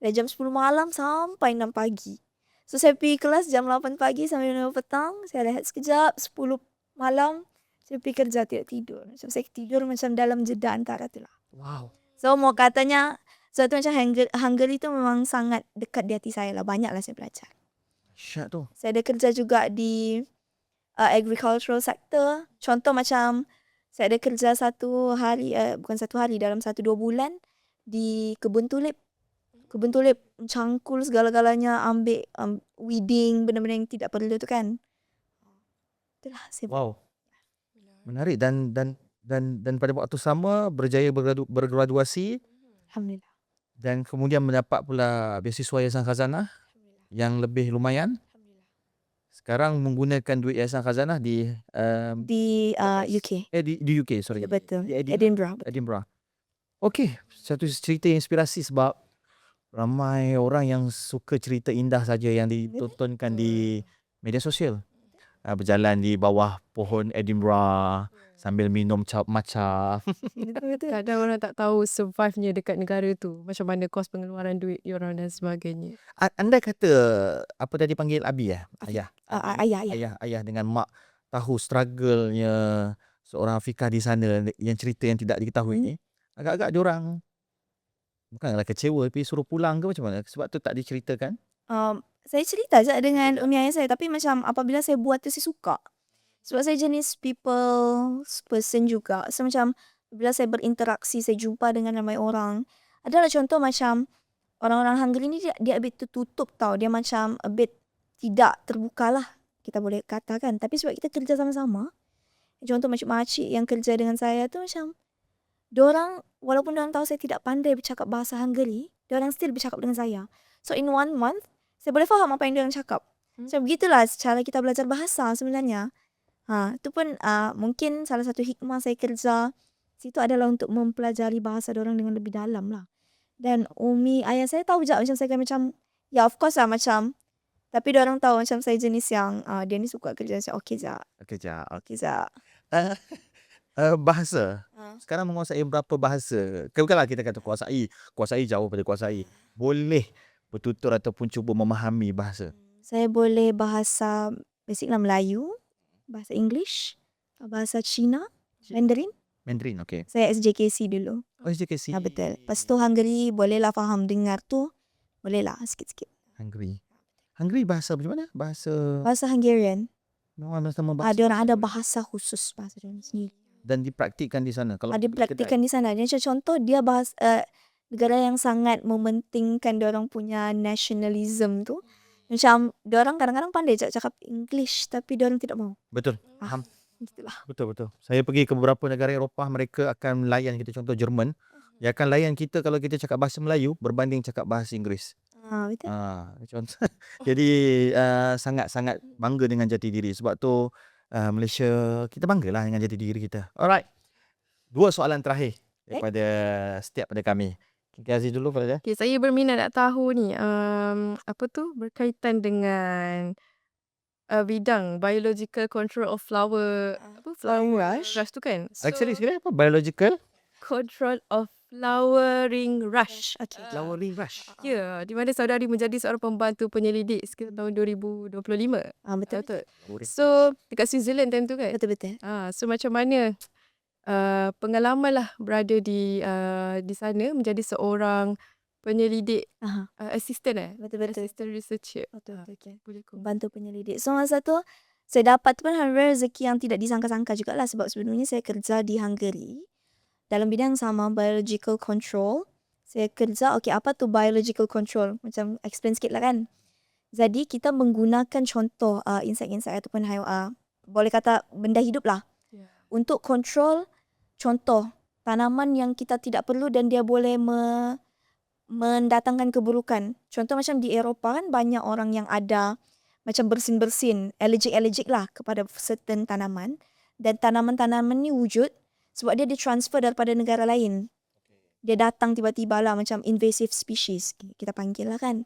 dari jam 10 malam sampai 6 pagi. So saya pergi kelas jam 8 pagi sampai 9 petang. Saya rehat sekejap. 10 malam saya pergi kerja, tidak tidur. Macam saya tidur macam dalam jeda antara tu lah. Wow. So mau katanya, so tu macam Hungary tu memang sangat dekat di hati saya lah. Banyak lah saya belajar. Syak tu. Saya ada kerja juga di agricultural sector. Contoh macam saya ada kerja bukan satu hari, dalam 1-2 bulan di kebun tulip. Kebun tulip cangkul segala-galanya, ambil weeding, benda-benda yang tidak perlu tu kan. Itulah saya buat. Wow. Menarik dan pada waktu sama berjaya bergraduasi Alhamdulillah. dan kemudian mendapat pula beasiswa Yayasan Khazanah yang lebih lumayan. Sekarang menggunakan duit Yayasan Khazanah di UK. di UK, sorry. Betul. Di Edinburgh. Okey, satu cerita inspirasi sebab ramai orang yang suka cerita indah saja yang ditontonkan di media sosial. Berjalan di bawah pohon Edinburgh sambil minum matcha. Kadang orang tak tahu survive-nya dekat negara tu. Macam mana kos pengeluaran duit diorang dan sebagainya. Anda kata apa tadi panggil Abi ya? Ayah. Ayah dengan mak tahu struggle-nya seorang Afiqah di sana yang cerita yang tidak diketahui ni. Agak-agak diorang bukanlah kecewa tapi suruh pulang ke macam mana? Sebab tu tak diceritakan. Saya cerita je dengan umi ayah saya. Tapi macam apabila saya buat tu saya suka. Sebab saya jenis people person juga. So macam bila saya berinteraksi, saya jumpa dengan ramai orang. Adalah contoh macam orang-orang Hungary ni dia a bit tertutup tau. Dia macam a bit tidak terbuka lah, kita boleh katakan. Tapi sebab kita kerja sama-sama. Contoh macam makcik yang kerja dengan saya tu macam diorang, walaupun diorang tahu saya tidak pandai bercakap bahasa Hungary, diorang still bercakap dengan saya. So in 1 month, saya boleh faham apa yang diorang cakap. So begitulah cara kita belajar bahasa sebenarnya. Itu pun mungkin salah satu hikmah saya kerja situ adalah untuk mempelajari bahasa diorang dengan lebih dalam lah. Dan umi ayah saya tahu je macam saya macam, ya of course lah macam, tapi diorang tahu macam saya jenis yang dia ni suka kerja. Saya okey je. Bahasa. Sekarang menguasai berapa bahasa? Bukanlah kita kata kuasai jauh pada kuasai. Boleh bertutur ataupun cuba memahami bahasa. Saya boleh bahasa basic lah, Melayu, bahasa English, bahasa Cina, Mandarin. Okey. Saya SJKC dulu. SJKC. Betul. Lepas tu Hungary bolehlah faham dengar tu. Bolehlah sikit-sikit. Hungary bahasa macam mana? Bahasa Hungarian. Bahasa. Dia orang ada bahasa khusus bahasa dia sendiri. Dan dipraktikkan di sana. Kalau dipraktikkan di sana. Dia contoh dia negara yang sangat mementingkan dia orang punya nationalism tu. Macam diorang kadang-kadang pandai cakap English tapi diorang tidak mau. Betul. Ah, Faham. gitulah. Betul. Saya pergi ke beberapa negara Eropah, mereka akan layan kita, contoh Jerman. Dia akan layan kita kalau kita cakap bahasa Melayu berbanding cakap bahasa Inggeris. Betul. Contoh. Jadi sangat-sangat bangga dengan jati diri. Sebab tu Malaysia, kita banggalah dengan jati diri kita. Alright. 2 soalan terakhir daripada setiap pada kami. Okay, Aziz dulu pada dia. Okay, saya berminat nak tahu ni, berkaitan dengan bidang biological control of flower, flowering rush tu kan? Actually, sebenarnya apa? Biological Control of flowering rush. Okay. flowering rush. Ya, di mana saudari menjadi seorang pembantu penyelidik sekitar tahun 2025. Betul. So, dekat Switzerland time tu kan? Betul. So macam mana pengalaman lah berada di sana menjadi seorang penyelidik, assistant Betul. assistant researcher. Betul. Okay. Boleh kau. Bantu penyelidik. So masa tu saya dapat tu pun rezeki yang tidak disangka-sangka jugalah, sebab sebelumnya saya kerja di Hungary dalam bidang sama, biological control. Saya kerja, apa tu biological control? Macam explain sikit lah kan. Jadi kita menggunakan contoh insek-insek ataupun haiwan, boleh kata benda hidup lah, untuk kontrol contoh tanaman yang kita tidak perlu dan dia boleh mendatangkan keburukan. Contoh macam di Eropah kan banyak orang yang ada macam bersin-bersin, allergic lah kepada certain tanaman. Dan tanaman-tanaman ni wujud sebab dia ditransfer daripada negara lain. Dia datang tiba-tiba lah, macam invasive species, kita panggil lah kan.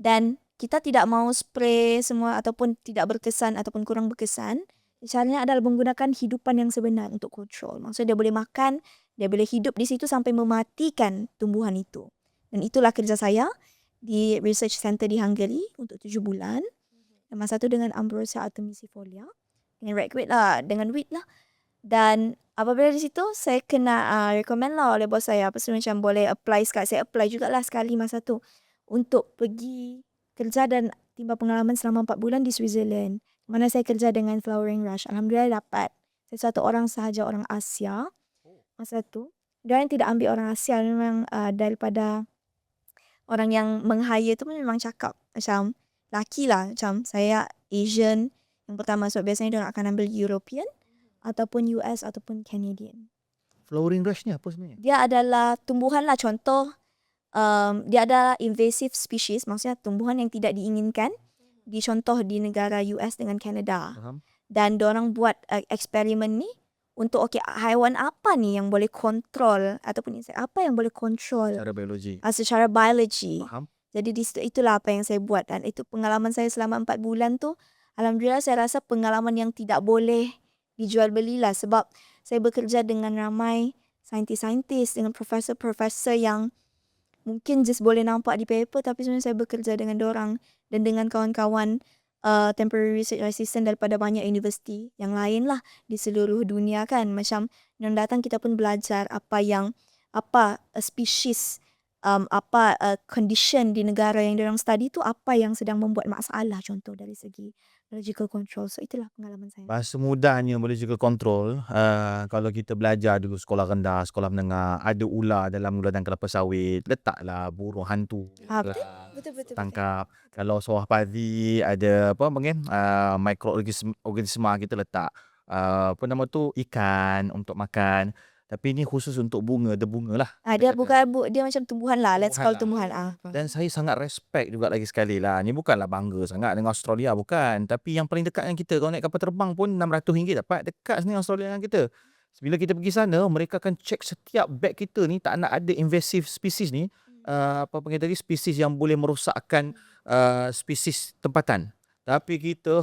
Dan kita tidak mau spray semua ataupun tidak berkesan ataupun kurang berkesan. Caranya adalah menggunakan hidupan yang sebenar untuk kontrol. Maksudnya dia boleh makan, dia boleh hidup di situ sampai mematikan tumbuhan itu. Dan itulah kerja saya di research center di Hungary untuk 7 bulan. Dan masa tu dengan Ambrosia artemisifolia, dengan ragweed lah, dengan wheat lah. Dan apabila di situ saya kena recommend lah oleh bos saya, macam boleh apply sekali. Saya apply jugalah sekali masa tu untuk pergi kerja dan timba pengalaman selama 4 bulan di Switzerland, mana saya kerja dengan flowering rush. Alhamdulillah dapat. Saya satu orang sahaja orang Asia masa tu. Dia yang tidak ambil orang Asia, memang daripada orang yang meng-hire tu memang cakap macam laki lah, macam saya Asian yang pertama, sebab biasanya dia akan ambil European ataupun US ataupun Canadian. Flowering rush ni apa sebenarnya? Dia adalah tumbuhan lah, contoh dia adalah invasive species, maksudnya tumbuhan yang tidak diinginkan, dicontoh di negara US dengan Canada. Faham? Dan diorang buat eksperimen ni untuk haiwan apa ni yang boleh kontrol ataupun insek apa yang boleh kontrol Cara biologi. secara biologi. Faham? Jadi di situ itulah apa yang saya buat, dan itu pengalaman saya selama 4 bulan tu. Alhamdulillah saya rasa pengalaman yang tidak boleh dijual belilah, sebab saya bekerja dengan ramai saintis-saintis, dengan profesor-profesor yang mungkin just boleh nampak di paper, tapi sebenarnya saya bekerja dengan dorang dan dengan kawan-kawan temporary research assistant daripada banyak universiti yang lain lah di seluruh dunia kan. Macam yang datang kita pun belajar apa species, condition di negara yang diorang study tu, apa yang sedang membuat masalah, contoh dari segi biological control. So itulah pengalaman saya. Bahasa mudahnya biological control, kalau kita belajar dulu sekolah rendah, sekolah menengah, ada ular dalam ular dan kelapa sawit, letaklah burung hantu. Betul. Tangkap. Kalau sawah padi ada mikroorganisma, kita letak ikan untuk makan. Tapi ini khusus untuk bunga, dia bunga lah. Dia bukan dia macam tumbuhan lah, let's call tumbuhan. Dan saya sangat respect juga lagi sekali lah. Ni bukanlah bangga sangat dengan Australia, bukan. Tapi yang paling dekat dengan kita, kalau naik kapal terbang pun RM600 dapat. Dekat sini Australia dengan kita. Bila kita pergi sana, mereka akan cek setiap beg kita ni, tak nak ada invasive species ni. Spesies yang boleh merosakkan spesies tempatan. Tapi kita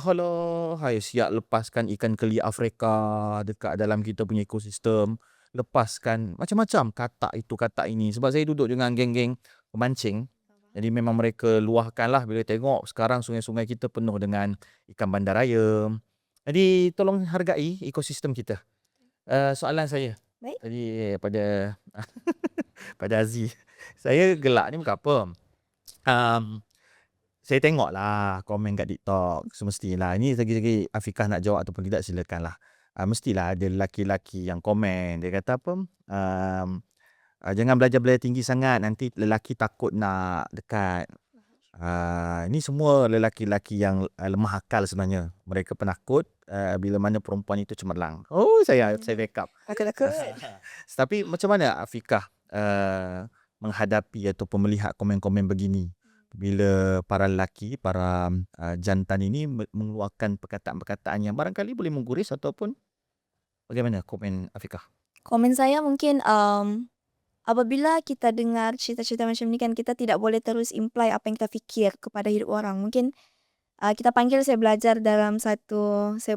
siap lepaskan ikan keli Afrika dekat dalam kita punya ekosistem. Lepaskan macam-macam katak itu, katak ini. Sebab saya duduk dengan geng-geng pemancing. Jadi memang mereka luahkan lah bila tengok sekarang sungai-sungai kita penuh dengan ikan bandaraya. Jadi tolong hargai ekosistem kita. Soalan saya. Baik. Tadi pada Aziz. Saya gelak ni bukan apa. Saya tengok lah komen kat TikTok. Semestilah. Ini segi-segi Afiqah nak jawab ataupun tidak, silakan lah. Mestilah ada lelaki-lelaki yang komen. Dia kata jangan belajar tinggi sangat, nanti lelaki takut nak dekat. Ini semua lelaki-lelaki yang lemah akal sebenarnya. Mereka penakut bila mana perempuan itu cemerlang. Oh, saya backup. Takut-takut. Tapi macam mana Afikah menghadapi ataupun melihat komen-komen begini? Bila para lelaki, para jantan ini mengeluarkan perkataan-perkataan yang barangkali boleh mengguris ataupun bagaimana komen Afikah? Komen saya mungkin apabila kita dengar cerita-cerita macam ni kan, kita tidak boleh terus imply apa yang kita fikir kepada hidup orang. Mungkin kita panggil, saya belajar dalam saya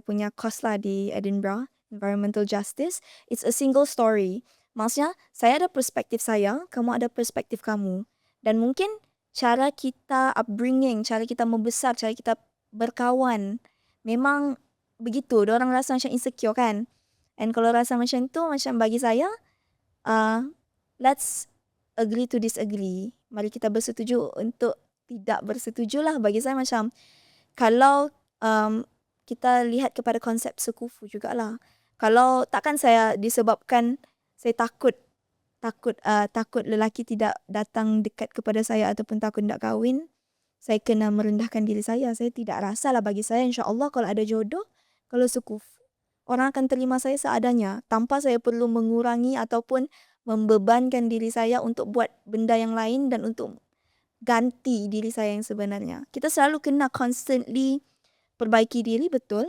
punya course lah di Edinburgh, Environmental Justice. It's a single story. Maksudnya, saya ada perspektif saya, kamu ada perspektif kamu. Dan mungkin cara kita upbringing, cara kita membesar, cara kita berkawan, memang begitu. Diorang rasa macam insecure kan. And kalau rasa macam tu, macam bagi saya, let's agree to disagree. Mari kita bersetuju untuk tidak bersetuju lah. Bagi saya macam, kalau kita lihat kepada konsep sekufu jugalah. Kalau takkan saya disebabkan saya takut lelaki tidak datang dekat kepada saya ataupun takut nak kahwin, saya kena merendahkan diri saya. Saya tidak rasa lah, bagi saya insya-Allah kalau ada jodoh, kalau sekufu, orang akan terima saya seadanya tanpa saya perlu mengurangi ataupun membebankan diri saya untuk buat benda yang lain dan untuk ganti diri saya yang sebenarnya. Kita selalu kena constantly perbaiki diri, betul.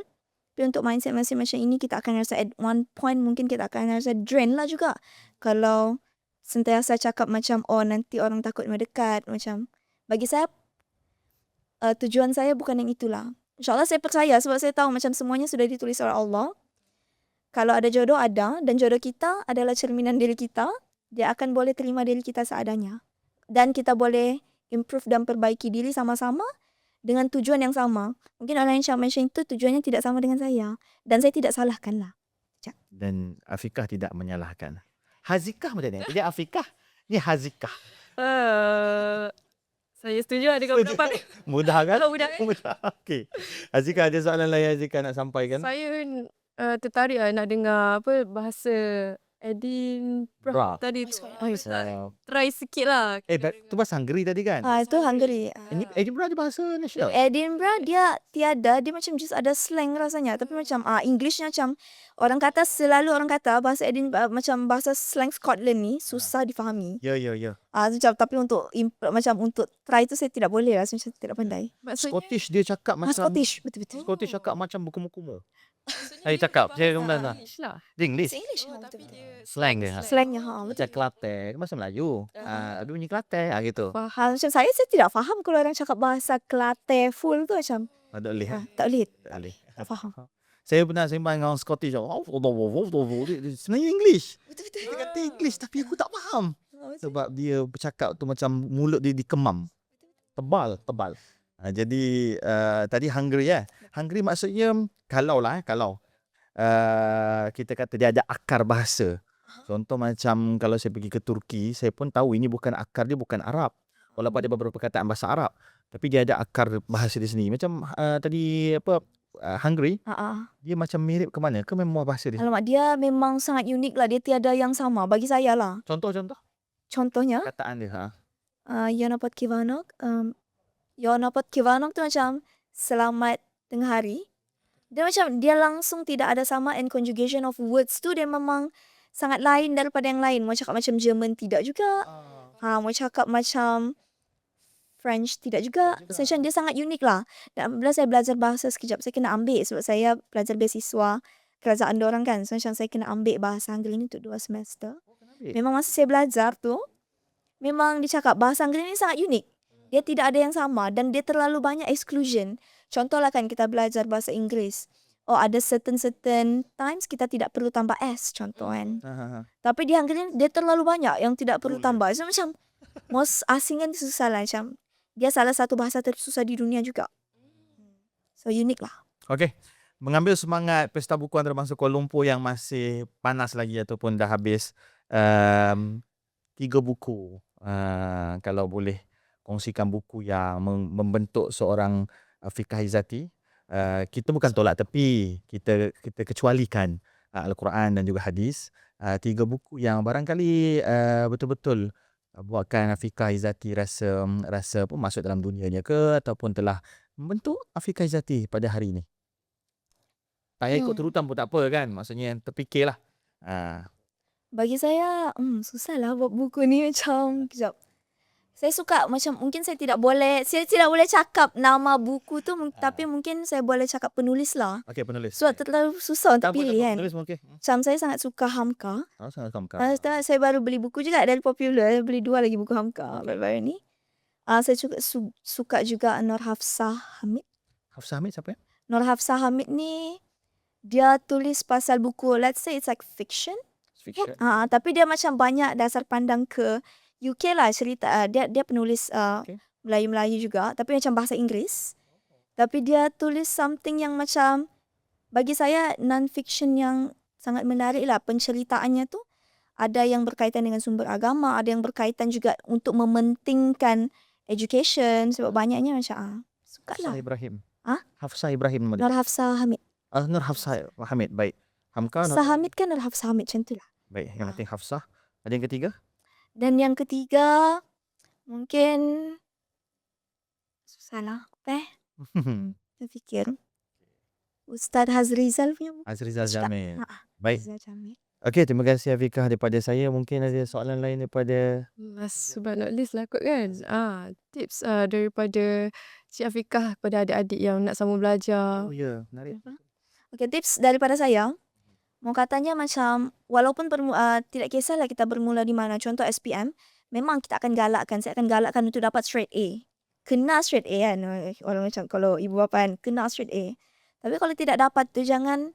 Tapi untuk mindset-mindset macam ini, kita akan rasa at one point mungkin kita akan rasa drain lah juga. Kalau sentiasa cakap macam, oh nanti orang takut mendekat. Macam, bagi saya, tujuan saya bukan yang itulah. InsyaAllah saya percaya sebab saya tahu macam semuanya sudah ditulis oleh Allah. Kalau ada jodoh, ada. Dan jodoh kita adalah cerminan diri kita. Dia akan boleh terima diri kita seadanya. Dan kita boleh improve dan perbaiki diri sama-sama dengan tujuan yang sama. Mungkin orang yang macam itu tujuannya tidak sama dengan saya. Dan saya tidak salahkan lah. Dan Afikah tidak menyalahkan. Hazikah macam ni? Jadi Afikah, ni Hazikah. Saya setuju lah dengan pendapat ni. Mudah kan? Kalau mudah kan? Mudah. Okey. Hazikah, ada soalan lain Hazikah nak sampaikan? Saya tertarik lah nak dengar bahasa Edinburgh tadi tu. Try sikit lah. Tu bahasa Hungary tadi kan? Itu Hungary. Ini Edinburgh ada bahasa nasional? Edinburgh dia tiada, dia macam just ada slang rasanya. Tapi macam Englishnya macam selalu orang kata bahasa Edinburgh macam bahasa slang Scotland ni susah difahami. Ya. Macam tapi untuk macam untuk try tu saya tidak boleh lah, macam tidak pandai. Scottish dia cakap macam Scottish, betul-betul. Scottish cakap macam buku-buku. Saya cakap, saya mana? English lah. English. English. Tapi dia Slang dia. Slangnya Macam betul. Kelantan, bahasa Melayu. Habis bunyi Kelantan gitu. Faham. Macam saya tidak faham kalau orang cakap bahasa Kelantan full tu macam Tak boleh. tak boleh. Tak boleh. Tak faham. Saya pernah sembang dengan orang Scottish. Sebenarnya English. Betul-betul. Dia kata English tapi aku tak faham. Sebab dia bercakap tu macam mulut dia dikemam. Tebal. Jadi tadi Hungary ya. Hungary maksudnya kalau kita kata dia ada akar bahasa. Contoh macam kalau saya pergi ke Turki, saya pun tahu ini bukan akar dia bukan Arab. Walaupun ada beberapa perkataan bahasa Arab, tapi dia ada akar bahasa di sini. Macam tadi Hungary, dia macam mirip ke mana? Ke memang bahasa dia? Alamak, dia memang sangat unik lah. Dia tiada yang sama bagi saya lah. Contoh Contohnya, perkataan dia. я напад Kivanok. Я напад Kivanok tu macam selamat tengah hari. Dia langsung tidak ada sama, and conjugation of words tu dia memang sangat lain daripada yang lain. Mau cakap macam German tidak juga. Mau cakap macam French tidak juga. So, macam dia sangat unik lah. Dan bila saya belajar bahasa sekejap, saya kena ambil sebab saya belajar beasiswa kerajaan diorang kan. So macam saya kena ambil bahasa Anggris ni untuk 2 semester. Memang masa saya belajar tu, memang dicakap bahasa Anggris ni sangat unik. Dia tidak ada yang sama dan dia terlalu banyak exclusion. Contohlah kan kita belajar bahasa Inggeris. Ada certain times kita tidak perlu tambah S, contoh kan. Tapi di Hungary dia terlalu banyak yang tidak perlu tambah. So macam most asing kan susah lah. Macam dia salah satu bahasa tersusah di dunia juga. So unik lah. Okey. Mengambil semangat Pesta Buku Antarabangsa Kuala Lumpur yang masih panas lagi ataupun dah habis, 3 buku. Kalau boleh kongsikan buku yang membentuk seorang Afikah Izzati. Kita bukan tolak tepi, kita kecualikan Al-Quran dan juga hadis. 3 buku yang barangkali betul-betul buatkan Afiqah Izzati rasa apa masuk dalam dunianya ke, ataupun telah membentuk Afiqah Izzati pada hari ini? Tak payah ikut Hmm. turutan pun tak apa kan, maksudnya yang terfikirlah. Bagi saya, susahlah buat buku ni macam kejap. Saya suka macam mungkin saya tidak boleh cakap nama buku tu tapi mungkin saya boleh cakap penulis lah. Okey, penulis. Sebab terlalu susah untuk Tak apa, pilih kan. penulis mungkin. Macam saya sangat suka Hamka. Sangat Hamka. Saya baru beli buku juga dari Popular. Beli 2 lagi buku Hamka baru-baru ni. Saya juga suka juga Nur Hafsah Hamid. Hafsah Hamid siapa ya? Nur Hafsah Hamid ni dia tulis pasal buku, let's say it's like fiction. Fiction. Tapi dia macam banyak dasar pandang ke UK lah cerita. Dia penulis Okay. Melayu-Melayu juga, tapi macam bahasa Inggeris. Tapi dia tulis something yang macam bagi saya non-fiction yang sangat menarik lah. Penceritaannya tu ada yang berkaitan dengan sumber agama, ada yang berkaitan juga untuk mementingkan education. Sebab banyaknya macam suka Hafsah lah. Ibrahim. Ah? Hafsah Ibrahim. Nur Hafsah Hamid. Nur Hafsah Hamid, baik. Hamka. Hafsah Hamid kan Nur Hafsah Hamid macam tu lah. Baik, yang penting Hafsah. Ada yang ketiga? Dan yang ketiga mungkin susah lah. Saya fikir Ustaz Hazrizal punya buku. Azrizal Cakap. Jamil. Baik. Hazrizal Jamil. Okey, terima kasih Afiqah daripada saya. Mungkin ada soalan lain daripada Last but not least lah kot kan. Tips daripada Cik Afiqah kepada adik-adik yang nak sambung belajar. ya, menarik. Okey, tips daripada saya. Mau katanya macam walaupun tidak kisahlah kita bermula di mana. Contoh SPM, memang kita akan galakkan. Saya akan galakkan untuk dapat straight A. Kena straight A kan. Orang macam kalau ibu bapa kan kena straight A. Tapi kalau tidak dapat tu jangan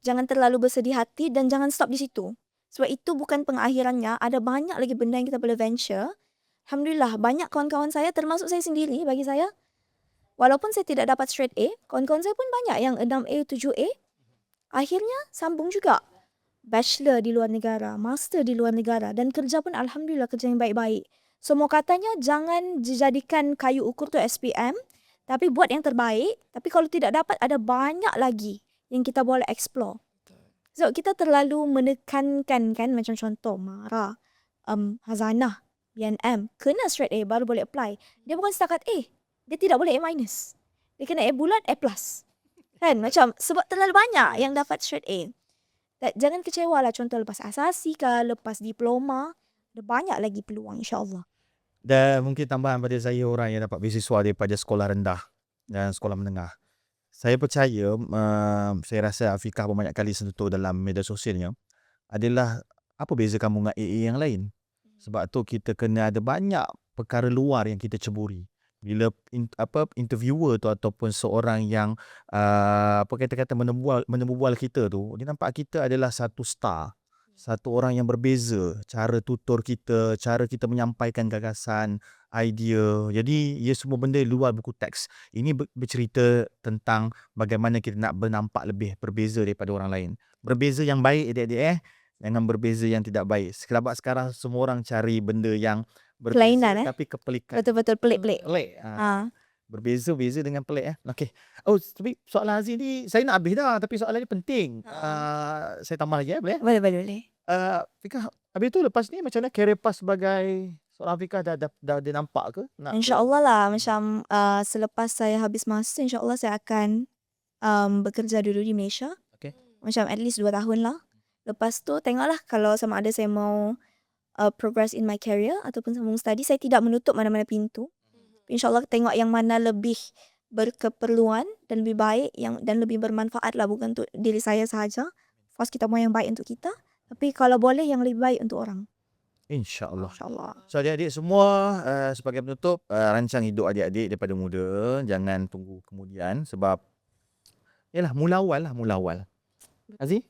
terlalu bersedih hati dan jangan stop di situ. Sebab itu bukan pengakhirannya. Ada banyak lagi benda yang kita boleh venture. Alhamdulillah, banyak kawan-kawan saya, termasuk saya sendiri, bagi saya, walaupun saya tidak dapat straight A, kawan-kawan saya pun banyak yang 6A, 7A. Akhirnya, sambung juga. Bachelor di luar negara, master di luar negara, dan kerja pun Alhamdulillah kerja yang baik-baik. So, mau katanya, jangan dijadikan kayu ukur tu SPM, tapi buat yang terbaik. Tapi kalau tidak dapat, ada banyak lagi yang kita boleh explore. So, kita terlalu menekankan kan, macam contoh, Mara, Hazanah, BNM, kena straight A baru boleh apply. Dia bukan setakat A. Dia tidak boleh A-. Dia kena A bulat, A+. Kan, macam sebab terlalu banyak yang dapat straight A. Jangan kecewa lah, contoh lepas asasi ke, lepas diploma. Ada banyak lagi peluang insyaAllah. Dan mungkin tambahan pada saya, orang yang dapat beasiswa daripada sekolah rendah dan sekolah menengah. Saya percaya, saya rasa Afiqah banyak kali sentuh dalam media sosialnya, adalah apa beza kamu dengan AA yang lain. Sebab tu kita kena ada banyak perkara luar yang kita ceburi. Bila interviewer tu ataupun seorang yang kata-kata menemubual kita tu, dia nampak kita adalah satu star. Satu orang yang berbeza, cara tutur kita, cara kita menyampaikan gagasan, idea. Jadi, ia semua benda luar buku teks. Ini bercerita tentang bagaimana kita nak bernampak lebih berbeza daripada orang lain. Berbeza yang baik, adik-adik jangan berbeza yang tidak baik. Sebab sekarang semua orang cari benda yang berbeza Kelainan, tapi kepelikan. Betul-betul pelik-pelik. Pelik. Berbeza-beza dengan pelik Okey. Tapi soalan Aziz ni saya nak habis dah, tapi soalan ni penting. Saya tambah lagi boleh? Boleh. Afiqah, habis tu lepas ni macam mana career path sebagai seorang Afiqah dah nampak ke? InsyaAllah lah, macam selepas saya habis master, insyaAllah saya akan bekerja dulu di Malaysia. Okay. Macam at least 2 tahun lah. Lepas tu tengoklah kalau sama ada saya mau progress in my career ataupun sambung study. Saya tidak menutup mana-mana pintu. InsyaAllah tengok yang mana lebih berkeperluan dan lebih baik dan lebih bermanfaat lah, bukan untuk diri saya sahaja. First kita mau yang baik untuk kita, tapi kalau boleh yang lebih baik untuk orang. InsyaAllah. InsyaAllah. So adik-adik semua, sebagai penutup, rancang hidup adik-adik daripada muda. Jangan tunggu kemudian sebab yalah, mula awal. Aziz?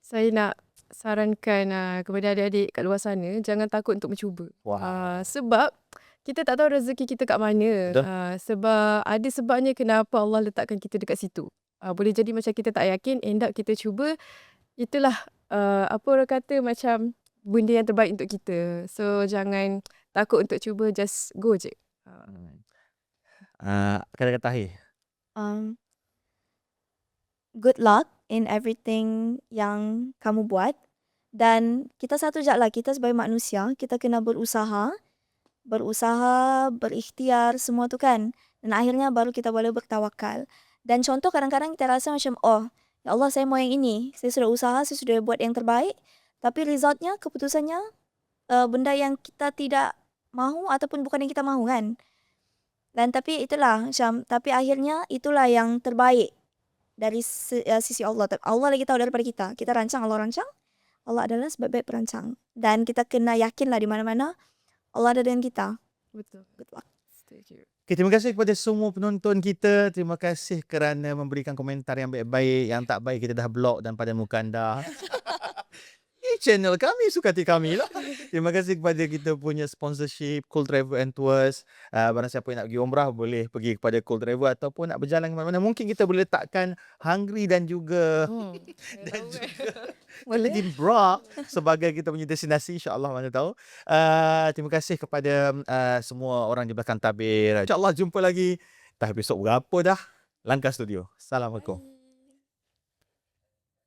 Saya nak sarankan kepada adik-adik kat luar sana, jangan takut untuk mencuba. Sebab kita tak tahu rezeki kita kat mana. Sebab ada sebabnya kenapa Allah letakkan kita dekat situ. Boleh jadi macam kita tak yakin, end up kita cuba. Itulah apa orang kata macam benda yang terbaik untuk kita. So jangan takut untuk cuba, just go je. Kata-kata akhir. Good luck in everything yang kamu buat. Dan kita satu je lah, kita sebagai manusia, kita kena berusaha, berikhtiar semua tu kan. Dan akhirnya baru kita boleh bertawakal. Dan contoh kadang-kadang kita rasa macam, oh, ya Allah saya mau yang ini. Saya sudah usaha, saya sudah buat yang terbaik. Tapi resultnya, keputusannya, benda yang kita tidak mahu ataupun bukan yang kita mahu kan. Dan tapi itulah, macam, tapi akhirnya itulah yang terbaik dari sisi Allah. Allah lagi tahu daripada kita. Kita rancang, Allah rancang. Allah adalah sebaik-baik perancang. Dan kita kena yakinlah di mana-mana Allah ada dengan kita. Betul. Good luck. Setuju. Okay, terima kasih kepada semua penonton kita. Terima kasih kerana memberikan komentar yang baik-baik. Yang tak baik kita dah block dan pada muka anda. Ini channel kami, suka hati kami lah. Terima kasih kepada kita punya sponsorship Cool Travel and Tours. Barang siapa yang nak pergi umrah boleh pergi kepada Cool Travel ataupun nak berjalan ke mana-mana. Mungkin kita boleh letakkan Hungary dan juga dan juga Boleh. Edin Bra sebagai kita punya destinasi, insya-Allah, mana tahu. Terima kasih kepada semua orang di belakang tabir. Insya-Allah jumpa lagi. Dah episod berapa dah? Langkah Studio. Assalamualaikum.